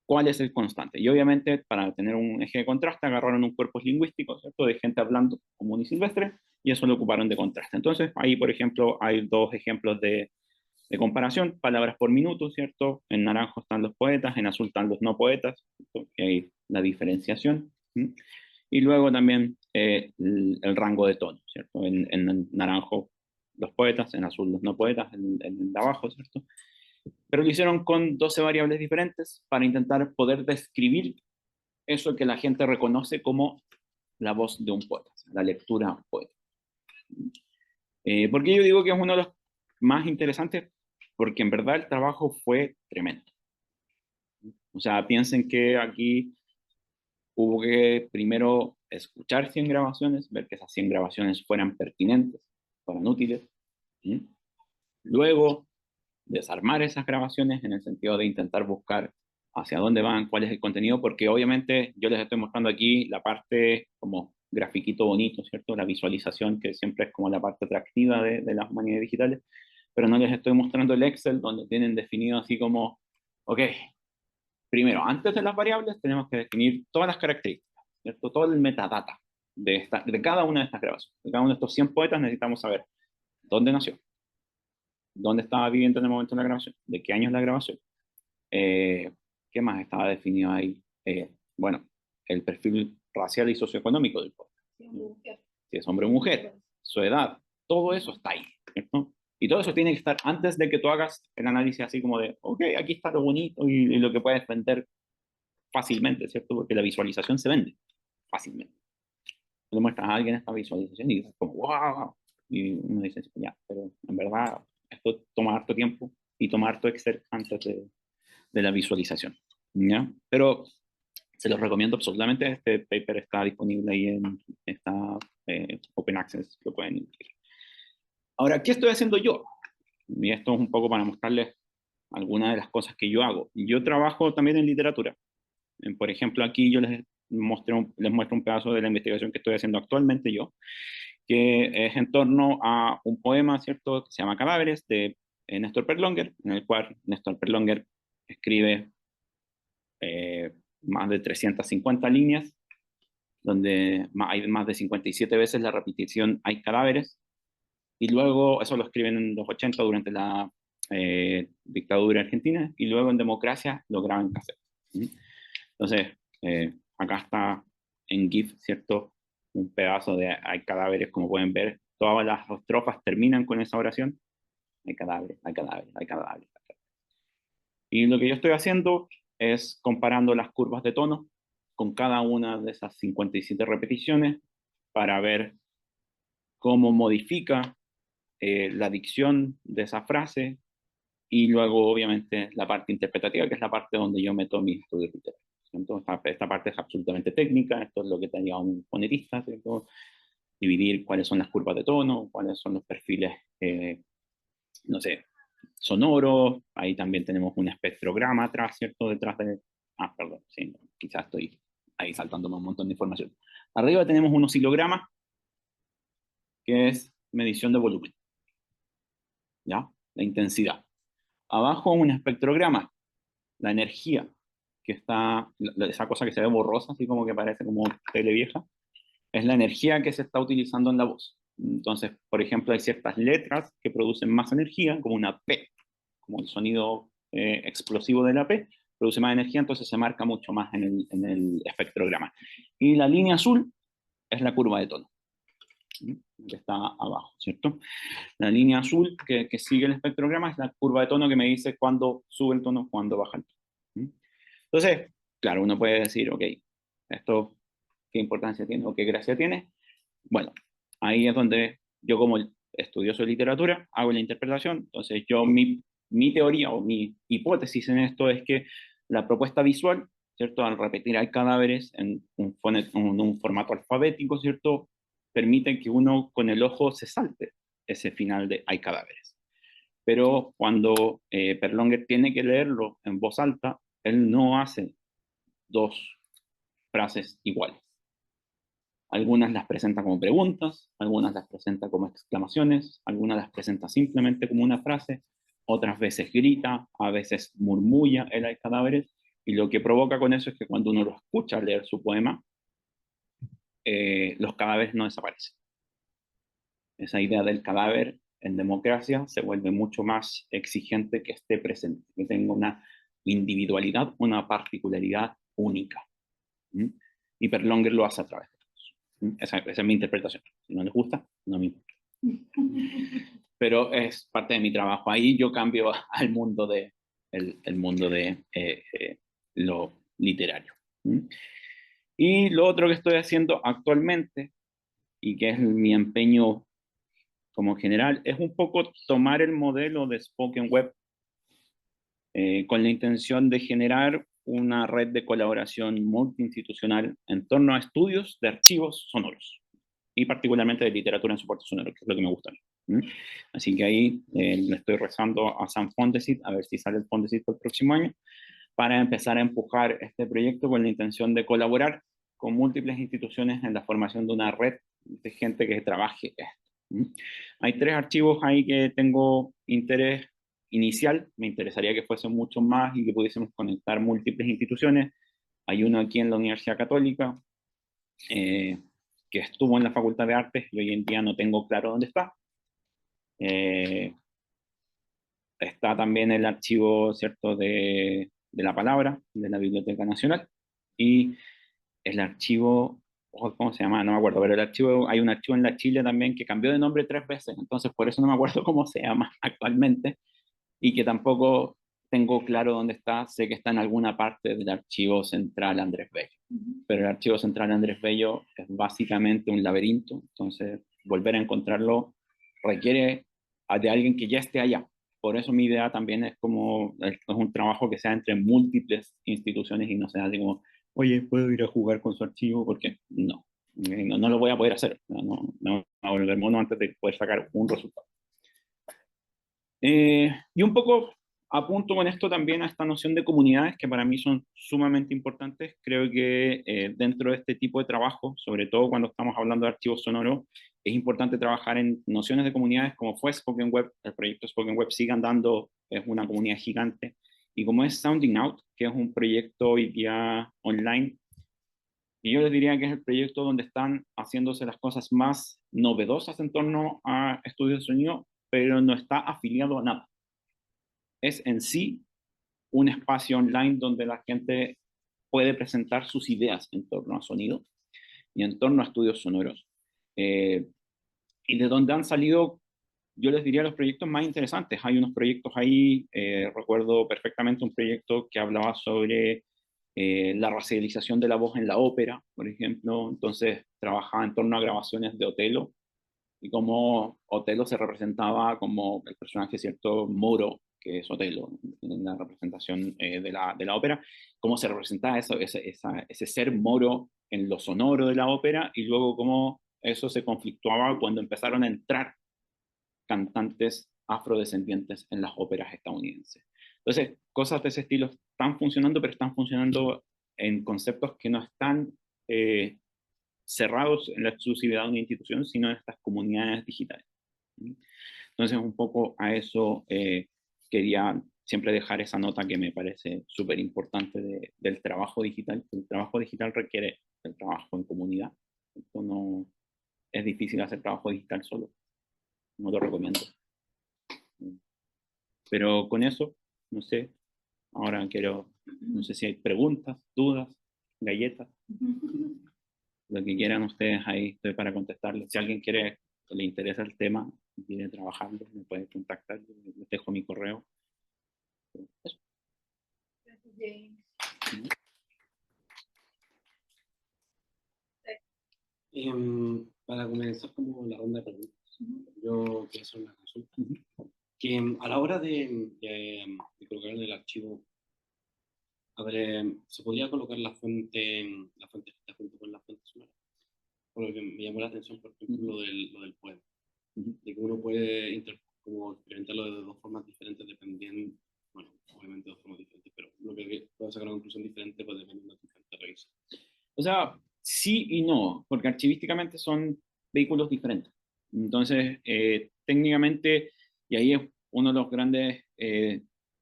¿cuál es el constante? Y obviamente, para tener un eje de contraste, agarraron un cuerpo lingüístico, ¿cierto? De gente hablando común y silvestre, y eso lo ocuparon de contraste. Entonces, ahí, por ejemplo, hay dos ejemplos de comparación, palabras por minuto, ¿cierto? En naranjo están los poetas, en azul están los no poetas, ¿cierto? Que hay la diferenciación. Y luego también el rango de tono, ¿cierto? En naranjo los poetas, en azul los no poetas, en de abajo, ¿cierto? Pero lo hicieron con 12 variables diferentes para intentar poder describir eso que la gente reconoce como la voz de un poeta, la lectura poética. ¿Por qué yo digo que es uno de los más interesantes? Porque en verdad el trabajo fue tremendo. O sea, piensen que aquí hubo que primero escuchar 100 grabaciones, ver que esas 100 grabaciones fueran pertinentes, fueran útiles. Luego, desarmar esas grabaciones en el sentido de intentar buscar hacia dónde van, cuál es el contenido, porque obviamente yo les estoy mostrando aquí la parte como grafiquito bonito, ¿cierto? La visualización, que siempre es como la parte atractiva de las humanidades digitales, pero no les estoy mostrando el Excel donde tienen definido así como, ok, primero, antes de las variables tenemos que definir todas las características, ¿cierto? Todo el metadata de cada una de estas grabaciones. De cada uno de estos 100 poetas necesitamos saber dónde nació, dónde estaba viviendo en el momento de la grabación, de qué año es la grabación, qué más estaba definido ahí. Bueno, el perfil racial y socioeconómico del poeta. Si es hombre o mujer, su edad, todo eso está ahí, ¿cierto? Y todo eso tiene que estar antes de que tú hagas el análisis así como de, ok, aquí está lo bonito y lo que puedes vender fácilmente, ¿cierto? Porque la visualización se vende fácilmente. Tú le muestras a alguien esta visualización y dices como, wow, y uno dice, ya, pero en verdad esto toma harto tiempo y toma harto Excel antes de la visualización, ¿ya? Pero se los recomiendo absolutamente, este paper está disponible ahí está Open Access, lo pueden incluir. Ahora, ¿qué estoy haciendo yo? Y esto es un poco para mostrarles algunas de las cosas que yo hago. Yo trabajo también en literatura. Por ejemplo, aquí yo les muestro un pedazo de la investigación que estoy haciendo actualmente yo, que es en torno a un poema, ¿cierto?, que se llama Cadáveres, de Néstor Perlonger, en el cual Néstor Perlonger escribe más de 350 líneas, donde hay más de 57 veces la repetición "hay cadáveres", y luego eso lo escriben en los 80 durante la dictadura argentina, y luego en Democracia lo graban en cassette. Entonces, acá está en GIF, ¿cierto? Un pedazo de "hay cadáveres", como pueden ver. Todas las estrofas terminan con esa oración. Hay cadáveres, hay cadáveres, hay cadáveres. Y lo que yo estoy haciendo es comparando las curvas de tono con cada una de esas 57 repeticiones para ver cómo modifica la dicción de esa frase, y luego obviamente la parte interpretativa, que es la parte donde yo meto mis estudios literarios. Entonces, esta parte es absolutamente técnica, esto es lo que tenía un fonetista, ¿cierto? Dividir cuáles son las curvas de tono, cuáles son los perfiles, no sé, sonoros. Ahí también tenemos un espectrograma atrás, ¿cierto? Detrás de... perdón, sí, quizás estoy ahí saltándome un montón de información. Arriba tenemos un oscilograma, que es medición de volumen, ¿ya? La intensidad. Abajo un espectrograma, la energía, que está, esa cosa que se ve borrosa, así como que parece como tele vieja, es la energía que se está utilizando en la voz. Entonces, por ejemplo, hay ciertas letras que producen más energía, como una P, como el sonido explosivo de la P, produce más energía, entonces se marca mucho más en el espectrograma. Y la línea azul es la curva de tono, que está abajo, ¿cierto? La línea azul que sigue el espectrograma es la curva de tono que me dice cuándo sube el tono, cuándo baja el tono. Entonces, claro, uno puede decir, ok, esto qué importancia tiene o qué gracia tiene. Bueno, ahí es donde yo, como estudioso de literatura, hago la interpretación. Entonces yo, mi teoría o mi hipótesis en esto es que la propuesta visual, ¿cierto?, al repetir "hay cadáveres" en un formato alfabético, ¿cierto?, permite que uno con el ojo se salte ese final de "hay cadáveres". pero cuando Perlonger tiene que leerlo en voz alta, él no hace dos frases iguales. Algunas las presenta como preguntas, algunas las presenta como exclamaciones, algunas las presenta simplemente como una frase, otras veces grita, a veces murmulla el hay cadáveres, y lo que provoca con eso es que cuando uno lo escucha leer su poema, los cadáveres no desaparecen. Esa idea del cadáver en democracia se vuelve mucho más exigente que esté presente, que tenga una individualidad, una particularidad única. ¿Mm? Y Perlonger lo hace a través de eso. Esa es mi interpretación. Si no les gusta, no me importa. Pero es parte de mi trabajo. Ahí yo cambio al mundo el mundo de lo literario. ¿Mm? Y lo otro que estoy haciendo actualmente, y que es mi empeño como general, es un poco tomar el modelo de Spoken Web con la intención de generar una red de colaboración multiinstitucional en torno a estudios de archivos sonoros, y particularmente de literatura en soporte sonoro, que es lo que me gusta a mí. Así que ahí le estoy rezando a San Fondesit, a ver si sale el Fondesit el próximo año, para empezar a empujar este proyecto con la intención de colaborar con múltiples instituciones en la formación de una red de gente que trabaje esto. Hay 3 archivos ahí que tengo interés inicial, me interesaría que fuesen mucho más y que pudiésemos conectar múltiples instituciones. Hay uno aquí en la Universidad Católica, que estuvo en la Facultad de Artes y hoy en día no tengo claro dónde está. Está también el archivo, ¿cierto?, de la palabra, de la Biblioteca Nacional, y el archivo, ¿cómo se llama? No me acuerdo, pero el archivo, hay un archivo en la Chile también que cambió de nombre 3 veces, entonces por eso no me acuerdo cómo se llama actualmente, y que tampoco tengo claro dónde está. Sé que está en alguna parte del archivo central Andrés Bello, pero el archivo central Andrés Bello es básicamente un laberinto, entonces volver a encontrarlo requiere de alguien que ya esté allá. Por eso mi idea también es como, es un trabajo que sea entre múltiples instituciones y no sea así como, oye, ¿puedo ir a jugar con su archivo? Porque no lo voy a poder hacer, no va a volver mono antes de poder sacar un resultado. Y un poco apunto con esto también a esta noción de comunidades que para mí son sumamente importantes. Creo que dentro de este tipo de trabajo, sobre todo cuando estamos hablando de archivos sonoros, es importante trabajar en nociones de comunidades como fue Spoken Web. El proyecto Spoken Web sigue andando, es una comunidad gigante. Y como es Sounding Out, que es un proyecto hoy día online, y yo les diría que es el proyecto donde están haciéndose las cosas más novedosas en torno a estudios de sonido, pero no está afiliado a nada. Es en sí un espacio online donde la gente puede presentar sus ideas en torno a sonido y en torno a estudios sonoros. Y de donde han salido, yo les diría, los proyectos más interesantes. Hay unos proyectos ahí, recuerdo perfectamente un proyecto que hablaba sobre la racialización de la voz en la ópera, por ejemplo. Entonces trabajaba en torno a grabaciones de Otelo y cómo Otelo se representaba como el personaje, cierto, moro, que es Otelo, en la representación de la ópera, cómo se representaba ese ser moro en lo sonoro de la ópera, y luego cómo eso se conflictuaba cuando empezaron a entrar cantantes afrodescendientes en las óperas estadounidenses. Entonces, cosas de ese estilo están funcionando, pero están funcionando en conceptos que no están cerrados en la exclusividad de una institución, sino en estas comunidades digitales. Entonces, un poco a eso quería siempre dejar esa nota que me parece súper importante del trabajo digital. El trabajo digital requiere el trabajo en comunidad. Esto no es difícil hacer trabajo digital solo. No lo recomiendo. Pero con eso, no sé, ahora no sé si hay preguntas, dudas, galletas, lo que quieran ustedes, ahí estoy para contestarles. Si alguien le interesa el tema y quiere trabajarlo, me puede contactar, les dejo mi correo. Eso. Gracias, James. Para comenzar como la ronda de preguntas, yo quiero hacer una consulta. Que a la hora de colocar en el archivo, a ver, se podría colocar la fuente junto con la fuente sonora. Por lo que me llamó la atención, por ejemplo, lo del poema, de que uno puede como experimentarlo de dos formas diferentes dependiendo, bueno, obviamente dos formas diferentes, pero lo que puedo sacar una conclusión diferente pues dependiendo de tu diferente revisión. O sea, sí y no, porque archivísticamente son vehículos diferentes. Entonces, técnicamente, y ahí es uno de los grandes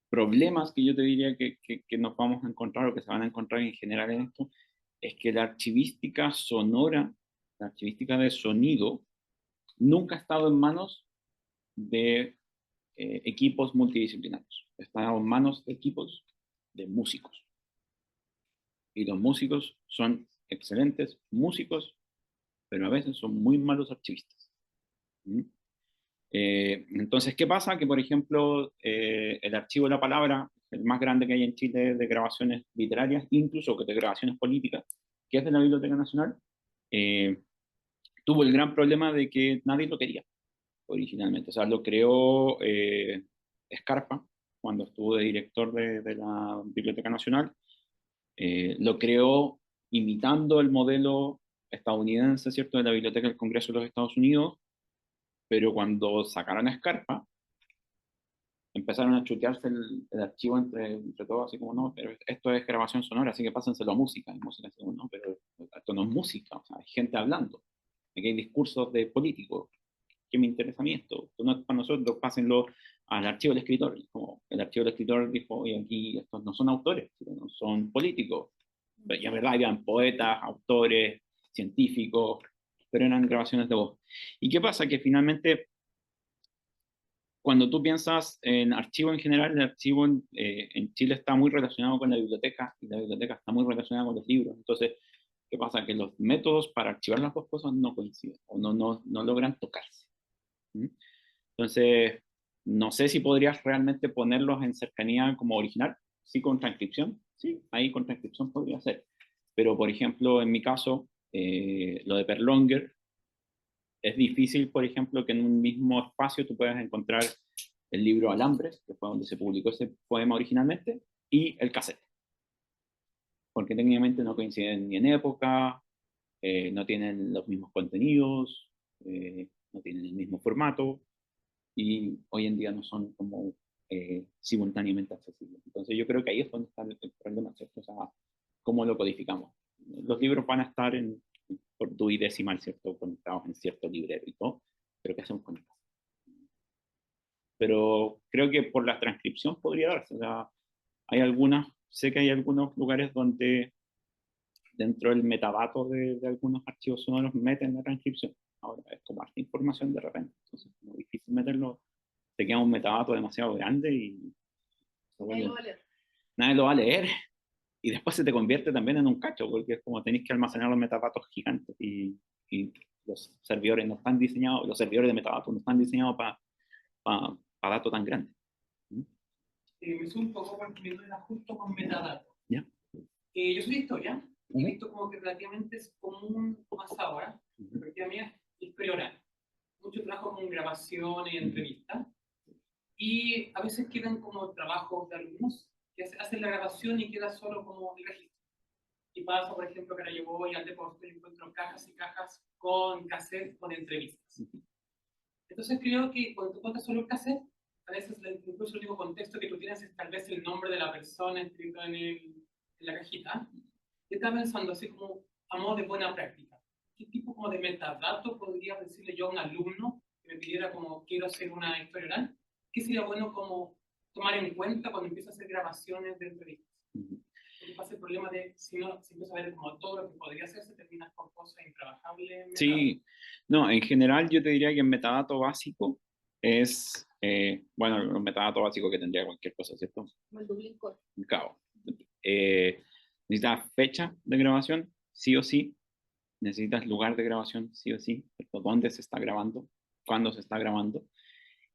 problemas que yo te diría que nos vamos a encontrar o que se van a encontrar en general en esto, es que la archivística sonora, la archivística de sonido, nunca ha estado en manos de equipos multidisciplinarios. Ha estado en manos de equipos de músicos. Y los músicos son excelentes músicos, pero a veces son muy malos archivistas. ¿Mm? Entonces, ¿qué pasa? Que, por ejemplo, el archivo de la palabra, el más grande que hay en Chile de grabaciones literarias, incluso que de grabaciones políticas, que es de la Biblioteca Nacional, tuvo el gran problema de que nadie lo quería originalmente. O sea, lo creó Scarpa cuando estuvo de director de la Biblioteca Nacional. Lo creó imitando el modelo estadounidense, ¿cierto?, de la Biblioteca del Congreso de los Estados Unidos, pero cuando sacaron a Scarpa, empezaron a chutearse el archivo entre todos, así como, no, pero esto es grabación sonora, así que pásenselo a música. Y música así como, no, pero esto no es música, o sea, hay gente hablando. Aquí hay discursos de políticos. ¿Qué me interesa a mí esto? Esto no es para nosotros, pásenlo al archivo del escritor. Y como el archivo del escritor dijo, oye, aquí estos no son autores, no son políticos. Y en verdad habían poetas, autores, científicos, pero eran grabaciones de voz. ¿Y qué pasa? Que finalmente, cuando tú piensas en archivo en general, el archivo en Chile está muy relacionado con la biblioteca, y la biblioteca está muy relacionada con los libros. Entonces, ¿qué pasa? Que los métodos para archivar las dos cosas no coinciden, o no logran tocarse. ¿Mm? Entonces, no sé si podrías realmente ponerlos en cercanía como original, sí con transcripción, sí, ahí con transcripción podría ser. Pero, por ejemplo, en mi caso, lo de Perlonger, es difícil, por ejemplo, que en un mismo espacio tú puedas encontrar el libro Alambres, que fue donde se publicó ese poema originalmente, y el cassette. Porque técnicamente no coinciden ni en época, no tienen los mismos contenidos, no tienen el mismo formato, y hoy en día no son como simultáneamente accesibles. Entonces yo creo que ahí es donde está el problema, ¿cierto? O sea, ¿cómo lo codificamos? Los libros van a estar por duodecimal, ¿cierto? Conectados en cierto librero y todo, pero ¿qué hacemos con esto? Pero creo que por la transcripción podría darse. O sea, hay algunas, sé que hay algunos lugares donde dentro del metadato de algunos archivos sonoros meten la transcripción. Ahora es como harta información de repente, entonces es muy difícil meterlo. Te queda un metadato demasiado grande y nadie lo va a leer. Y después se te convierte también en un cacho, porque es como tenéis que almacenar los metadatos gigantes y los servidores no están diseñados, los servidores de metadatos no están diseñados para datos tan grandes. Me subo un poco porque me duele justo con metadatos. ¿Ya? Yo soy de historia y he visto como que relativamente es común más ahora, porque a mí es historia oral. Mucho trabajo con grabaciones y entrevistas. Y a veces quedan como trabajos de alumnos que hacen la grabación y queda solo como el registro. Y pasa, por ejemplo, que ahora yo voy al depósito y encuentro cajas y cajas con cassette con entrevistas. Entonces creo que cuando tú cuentas solo el cassette, a veces incluso el único contexto que tú tienes es tal vez el nombre de la persona escrito en la cajita. Y estaba pensando así como a modo de buena práctica. ¿Qué tipo como de metadato podría decirle yo a un alumno que me pidiera como quiero hacer una historia oral? ¿Qué sería bueno como tomar en cuenta cuando empiezo a hacer grabaciones de entrevistas? Porque pasa el problema de si empiezo a ver como todo lo que podría hacerse, terminas con cosas intrabajables. Sí, no, en general yo te diría que el metadato básico es, bueno, el metadato básico que tendría cualquier cosa, ¿cierto? Como el Dublín Core. Claro. Necesitas fecha de grabación, sí o sí. Necesitas lugar de grabación, sí o sí. ¿Cierto? ¿Dónde se está grabando? ¿Cuándo se está grabando?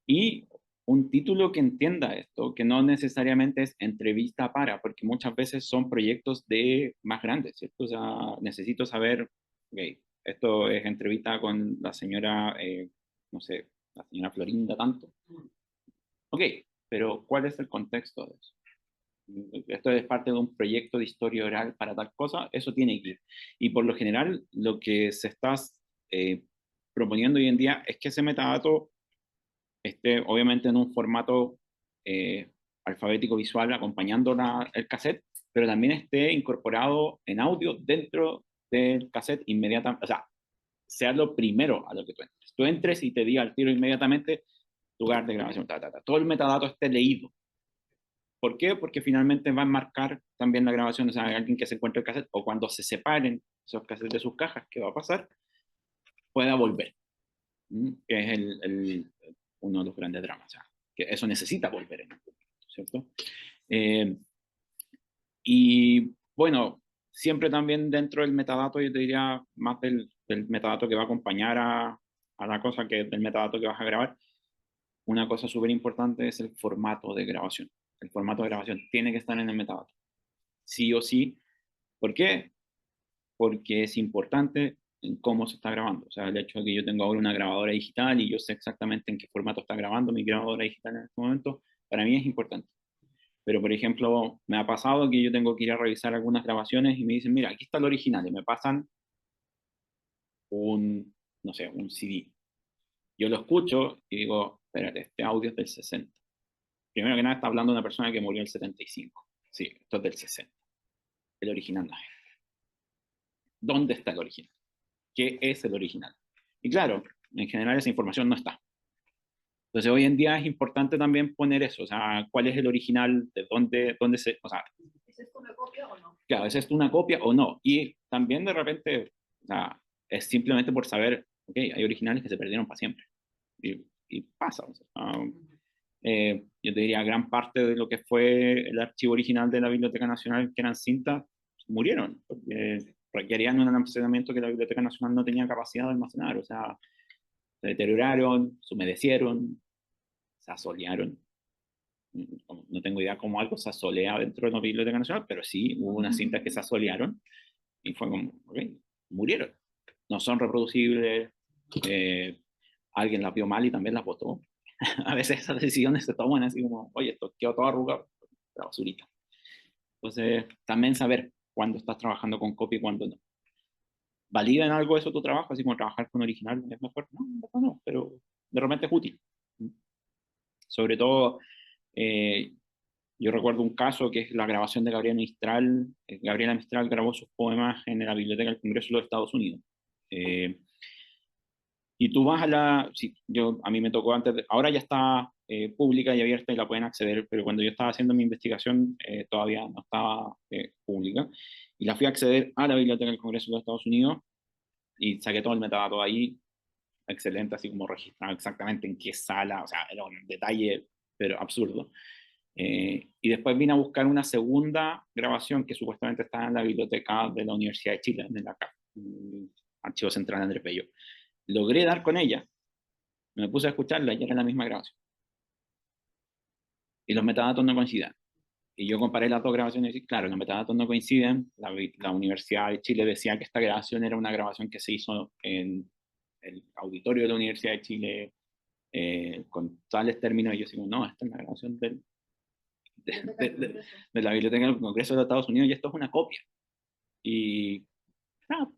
Y un título que entienda esto, que no necesariamente es entrevista para, porque muchas veces son proyectos de más grandes, ¿cierto? O sea, necesito saber, ok, esto es entrevista con la señora, no sé, la señora Florinda tanto. Ok, pero ¿cuál es el contexto de eso? Esto es parte de un proyecto de historia oral para tal cosa, eso tiene que ir. Y por lo general, lo que se está proponiendo hoy en día es que ese metadato esté obviamente en un formato alfabético visual acompañando el cassette, pero también esté incorporado en audio dentro del cassette inmediatamente, o sea, sea lo primero a lo que tú entres. Tú entres y te diga al tiro inmediatamente lugar de grabación, todo el metadato esté leído. ¿Por qué? Porque finalmente va a marcar también la grabación, o sea, alguien que se encuentre el cassette, o cuando se separen esos cassettes de sus cajas, ¿qué va a pasar? Pueda volver, que es uno de los grandes dramas, o sea, que eso necesita volver en algún momento, ¿cierto? Y bueno, siempre también dentro del metadato, yo te diría más del metadato que va a acompañar a la cosa que del metadato que vas a grabar. Una cosa súper importante es el formato de grabación. El formato de grabación tiene que estar en el metadato, sí o sí. ¿Por qué? Porque es importante en cómo se está grabando. O sea, el hecho de que yo tengo ahora una grabadora digital y yo sé exactamente en qué formato está grabando mi grabadora digital en este momento, para mí es importante. Pero, por ejemplo, me ha pasado que yo tengo que ir a revisar algunas grabaciones y me dicen, mira, aquí está el original, y me pasan no sé, un CD. Yo lo escucho y digo, espérate, este audio es del 60. Primero que nada está hablando de una persona que murió en el 75. Sí, esto es del 60. El original no es. ¿Dónde está el original? ¿Qué es el original? Y claro, en general esa información no está. Entonces hoy en día es importante también poner eso, o sea, cuál es el original, de dónde se, o sea, ¿Es esto una copia o no? claro, ¿es esto una copia o no? Y también de repente, o sea, es simplemente por saber, ok, hay originales que se perdieron para siempre. Y pasa, o sea, yo te diría, gran parte de lo que fue el archivo original de la Biblioteca Nacional, que eran cintas, murieron, porque requerían un almacenamiento que la Biblioteca Nacional no tenía capacidad de almacenar, o sea, se deterioraron, se humedecieron, se asolearon. No tengo idea cómo algo se asolea dentro de la Biblioteca Nacional, pero sí hubo unas cintas que se asolearon y fue como, ok, murieron. No son reproducibles, alguien las vio mal y también las botó. A veces esas decisiones se toman así como, oye, esto quedó todo arrugado, la basurita. Entonces, también saber cuándo estás trabajando con copia y cuándo no. ¿Valida en algo eso tu trabajo? Así como trabajar con original es mejor. No, no, pero de repente es útil. Sobre todo, eh, yo recuerdo un caso que es la grabación de Gabriela Mistral. Gabriela Mistral grabó sus poemas en la Biblioteca del Congreso de los Estados Unidos. Y tú vas sí, a mí me tocó antes, ahora ya está pública y abierta y la pueden acceder, pero cuando yo estaba haciendo mi investigación todavía no estaba pública. Y la fui a acceder a la Biblioteca del Congreso de los Estados Unidos y saqué todo el metadato ahí, excelente, así como registrado exactamente en qué sala, o sea, era un detalle, pero absurdo. Y después vine a buscar una segunda grabación que supuestamente está en la biblioteca de la Universidad de Chile, en el Archivo Central de Andrés Bello. Logré dar con ella, me puse a escucharla y era la misma grabación. Y los metadatos no coincidían. Y yo comparé las dos grabaciones y claro, los metadatos no coinciden. La Universidad de Chile decía que esta grabación era una grabación que se hizo en el auditorio de la Universidad de Chile con tales términos. Y yo digo, no, esta es la grabación de la Biblioteca del Congreso de los Estados Unidos y esto es una copia. Y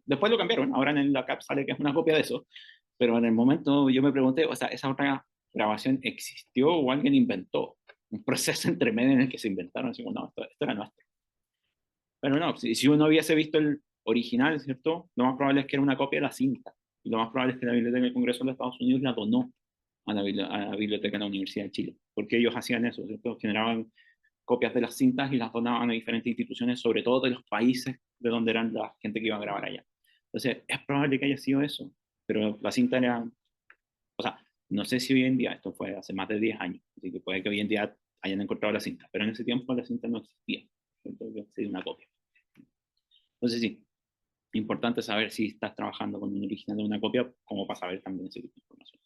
después lo cambiaron. Ahora en la CAP sale que es una copia de eso. Pero en el momento yo me pregunté, o sea, ¿esa otra grabación existió o alguien inventó? Un proceso entre medio en el que se inventaron, así como, no, esto era nuestro. Pero no, si uno hubiese visto el original, ¿cierto? Lo más probable es que era una copia de la cinta. Y lo más probable es que la Biblioteca del Congreso de los Estados Unidos la donó a la Biblioteca de la Universidad de Chile. Porque ellos hacían eso, ¿cierto? Generaban copias de las cintas y las donaban a diferentes instituciones, sobre todo de los países de donde eran la gente que iba a grabar allá. Entonces, es probable que haya sido eso. Pero la cinta era, o sea, no sé si hoy en día, esto fue hace más de 10 años, así que puede que hoy en día hayan encontrado la cinta, pero en ese tiempo la cinta no existía, entonces sería una copia. Entonces sí, importante saber si estás trabajando con un original de una copia, como para saber también ese tipo de información.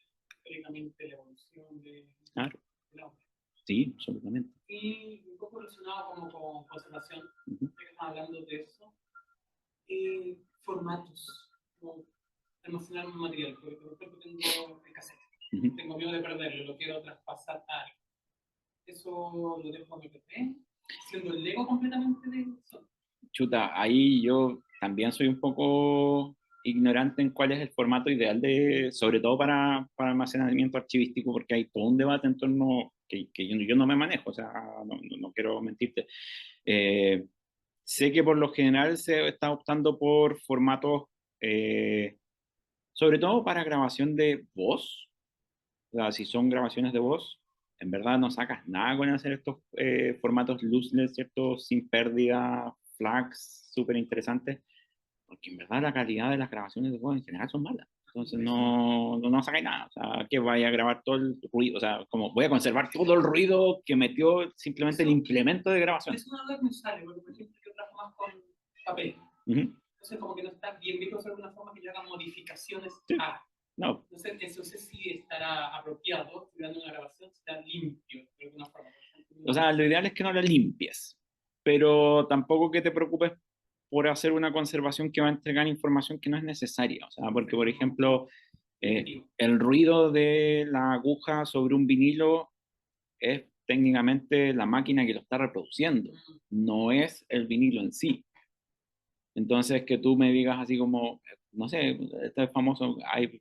Históricamente la evolución de Claro. la obra. Sí, absolutamente. Y un poco relacionado como con conservación, Uh-huh. ya que estamos hablando de eso, formatos, como almacenar un material, porque por ejemplo tengo el cassette, tengo miedo de perderlo, lo quiero traspasar a algo. Eso lo dejo a mi PC, siendo el Lego completamente de eso. Chuta, ahí yo también soy un poco ignorante en cuál es el formato ideal de, sobre todo para almacenamiento archivístico, porque hay todo un debate en torno que yo no me manejo, o sea, no quiero mentirte. Eh, Sé que por lo general se está optando por formatos, sobre todo para grabación de voz. O sea, si son grabaciones de voz, en verdad no sacas nada con hacer estos formatos lossless, ¿cierto? Sin pérdida, flags, súper interesantes, porque en verdad la calidad de las grabaciones de voz en general son malas. Entonces no sacáis nada. O sea, que vaya a grabar todo el ruido, o sea, como voy a conservar todo el ruido que metió simplemente el implemento de grabación. Es una duda que me sale, porque por ejemplo yo trabajo más con papel. Entonces como que no está bien visto de alguna forma que yo haga modificaciones Sí. a. No, Entonces eso no sé si estará apropiado, estoy dando una grabación, si está limpio de alguna forma. o sea, lo ideal es que no la limpies, pero tampoco que te preocupes por hacer una conservación que va a entregar información que no es necesaria. O sea, porque, por ejemplo, el ruido de la aguja sobre un vinilo es técnicamente la máquina que lo está reproduciendo, no es el vinilo en sí. Entonces, que tú me digas así como, no sé, este es famoso, hay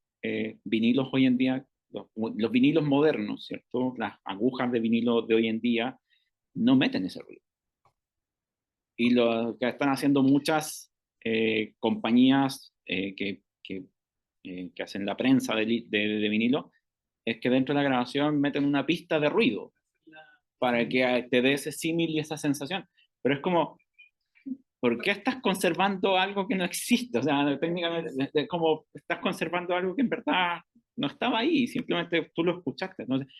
vinilos hoy en día, los vinilos modernos, ¿cierto? Las agujas de vinilo de hoy en día no meten ese ruido. Y lo que están haciendo muchas compañías que hacen la prensa de vinilo es que dentro de la grabación meten una pista de ruido para que te dé ese símil y esa sensación. Pero es como, ¿por qué estás conservando algo que no existe? O sea, técnicamente es como estás conservando algo que en verdad no estaba ahí, simplemente tú lo escuchaste. Entonces,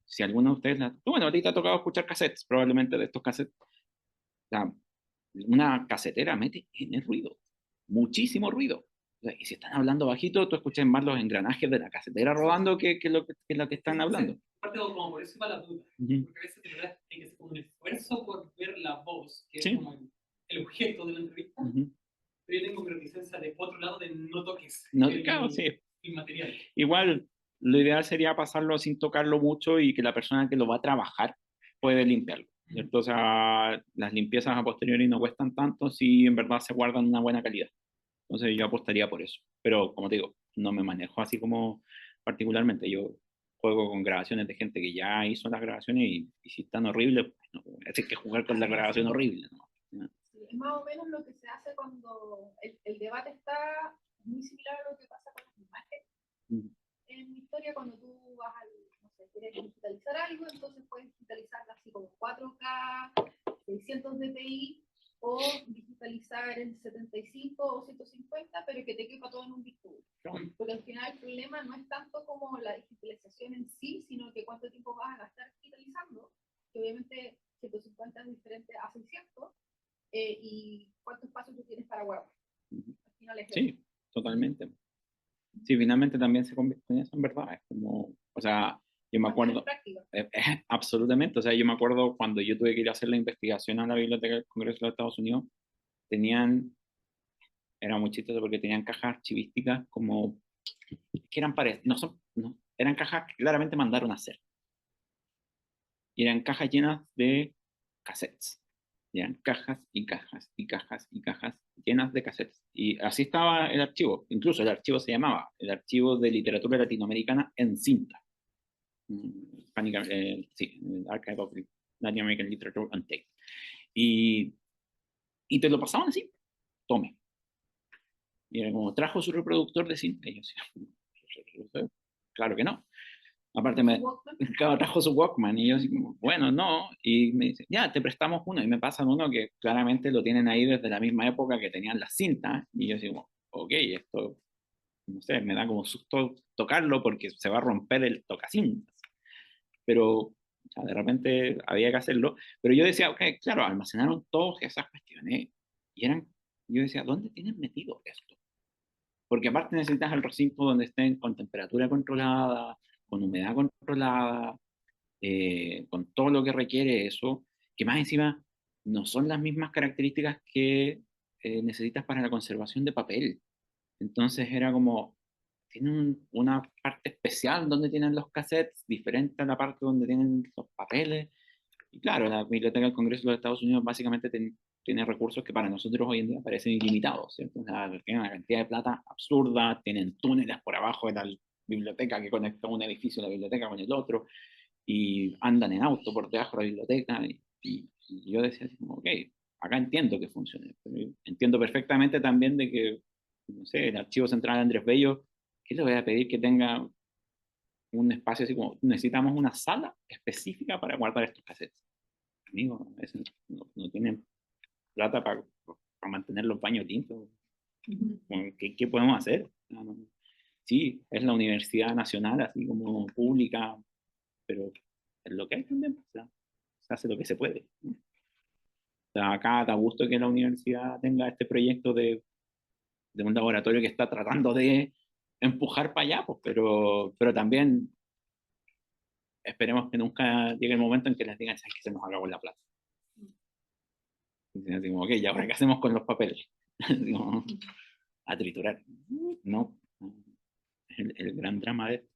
si alguno de ustedes, bueno, ahorita ha tocado escuchar cassettes, probablemente de estos cassettes, o sea, una casetera mete en el ruido, muchísimo ruido. O sea, y si están hablando bajito, tú escuchas más los engranajes de la casetera rodando que lo que están hablando. Aparte, como por eso va la duda, porque a veces de verdad hay que hacer como un esfuerzo por ver la voz, que Sí. es como el objeto de la entrevista, pero yo tengo reticencia de otro lado de no toques no, claro, sí. el material. Igual, lo ideal sería pasarlo sin tocarlo mucho y que la persona que lo va a trabajar puede limpiarlo, ¿cierto? O sea, las limpiezas a posteriori no cuestan tanto si en verdad se guardan una buena calidad. Entonces yo apostaría por eso. Pero como te digo, no me manejo así como particularmente. Yo juego con grabaciones de gente que ya hizo las grabaciones y si están horribles, no, hay que jugar con la grabación horrible, ¿no? Sí, es más o menos lo que se hace cuando el debate está muy similar a lo que pasa con las imágenes. En mi historia, cuando tú vas al, no sé, quieres digitalizar algo, entonces puedes digitalizarla así como 4K, 600 dpi, o digitalizar en 75 o 150, pero que te quepa todo en un disco duro. Porque al final el problema no es tanto como la digitalización en sí, sino que cuánto tiempo vas a gastar digitalizando, que obviamente 150 es diferente a 600, y cuántos pasos tú tienes para guardar. Al final es sí, totalmente. Sí, finalmente también se convierte en eso, en verdad. Es como, o sea, yo me acuerdo, absolutamente, o sea, yo me acuerdo cuando yo tuve que ir a hacer la investigación a la Biblioteca del Congreso de los Estados Unidos, era muy chistoso porque tenían cajas archivísticas como, que eran no son, no, eran cajas que claramente mandaron a hacer. Y eran cajas llenas de cassettes. Y eran cajas y cajas y cajas y cajas llenas de cassettes. Y así estaba el archivo. Incluso el archivo se llamaba el Archivo de Literatura Latinoamericana en cinta. Sí, el Archive of Latin American Literature on Tape. Y te lo pasaban así. Tome. Y era como, ¿trajo su reproductor de cinta? Y yo decía, claro que no. Aparte trajo su Walkman y yo así como, bueno, no, y me dice, ya, te prestamos uno, y me pasan uno que claramente lo tienen ahí desde la misma época que tenían las cintas, y yo así como, ok, esto, no sé, me da como susto tocarlo porque se va a romper el tocacintas, pero o sea, de repente había que hacerlo, pero yo decía, ok, claro, almacenaron todas esas cuestiones, y yo decía, ¿dónde tienen metido esto? Porque aparte necesitas el recinto donde estén con temperatura controlada, con humedad controlada, con todo lo que requiere eso, que más encima no son las mismas características que necesitas para la conservación de papel. Entonces era como, tienen una parte especial donde tienen los cassettes, diferente a la parte donde tienen los papeles, Y claro, la Biblioteca del Congreso de los Estados Unidos básicamente tiene recursos que para nosotros hoy en día parecen ilimitados, ¿cierto? O sea, tienen una cantidad de plata absurda, tienen túneles por abajo de la biblioteca que conectan un edificio de la biblioteca con el otro, y andan en auto por debajo de la biblioteca, y yo decía así como, ok, acá entiendo que funcione, pero entiendo perfectamente también de que, no sé, el Archivo Central de Andrés Bello, ¿qué le voy a pedir que tenga un espacio así como, necesitamos una sala específica para guardar estos cassettes? Amigo, no tienen plata para mantener los baños limpios. ¿Qué podemos hacer? Sí, es la Universidad Nacional, así como pública, pero es lo que hay también, o sea, se hace lo que se puede, ¿no? O sea, acá da gusto que la universidad tenga este proyecto de un laboratorio que está tratando de empujar para allá, pues, pero también esperemos que nunca llegue el momento en que les digan, ¿sabes que se nos acabó la plata? Y así como, ok, ¿y ahora qué hacemos con los papeles? Digo, a triturar. No, el gran drama de esto.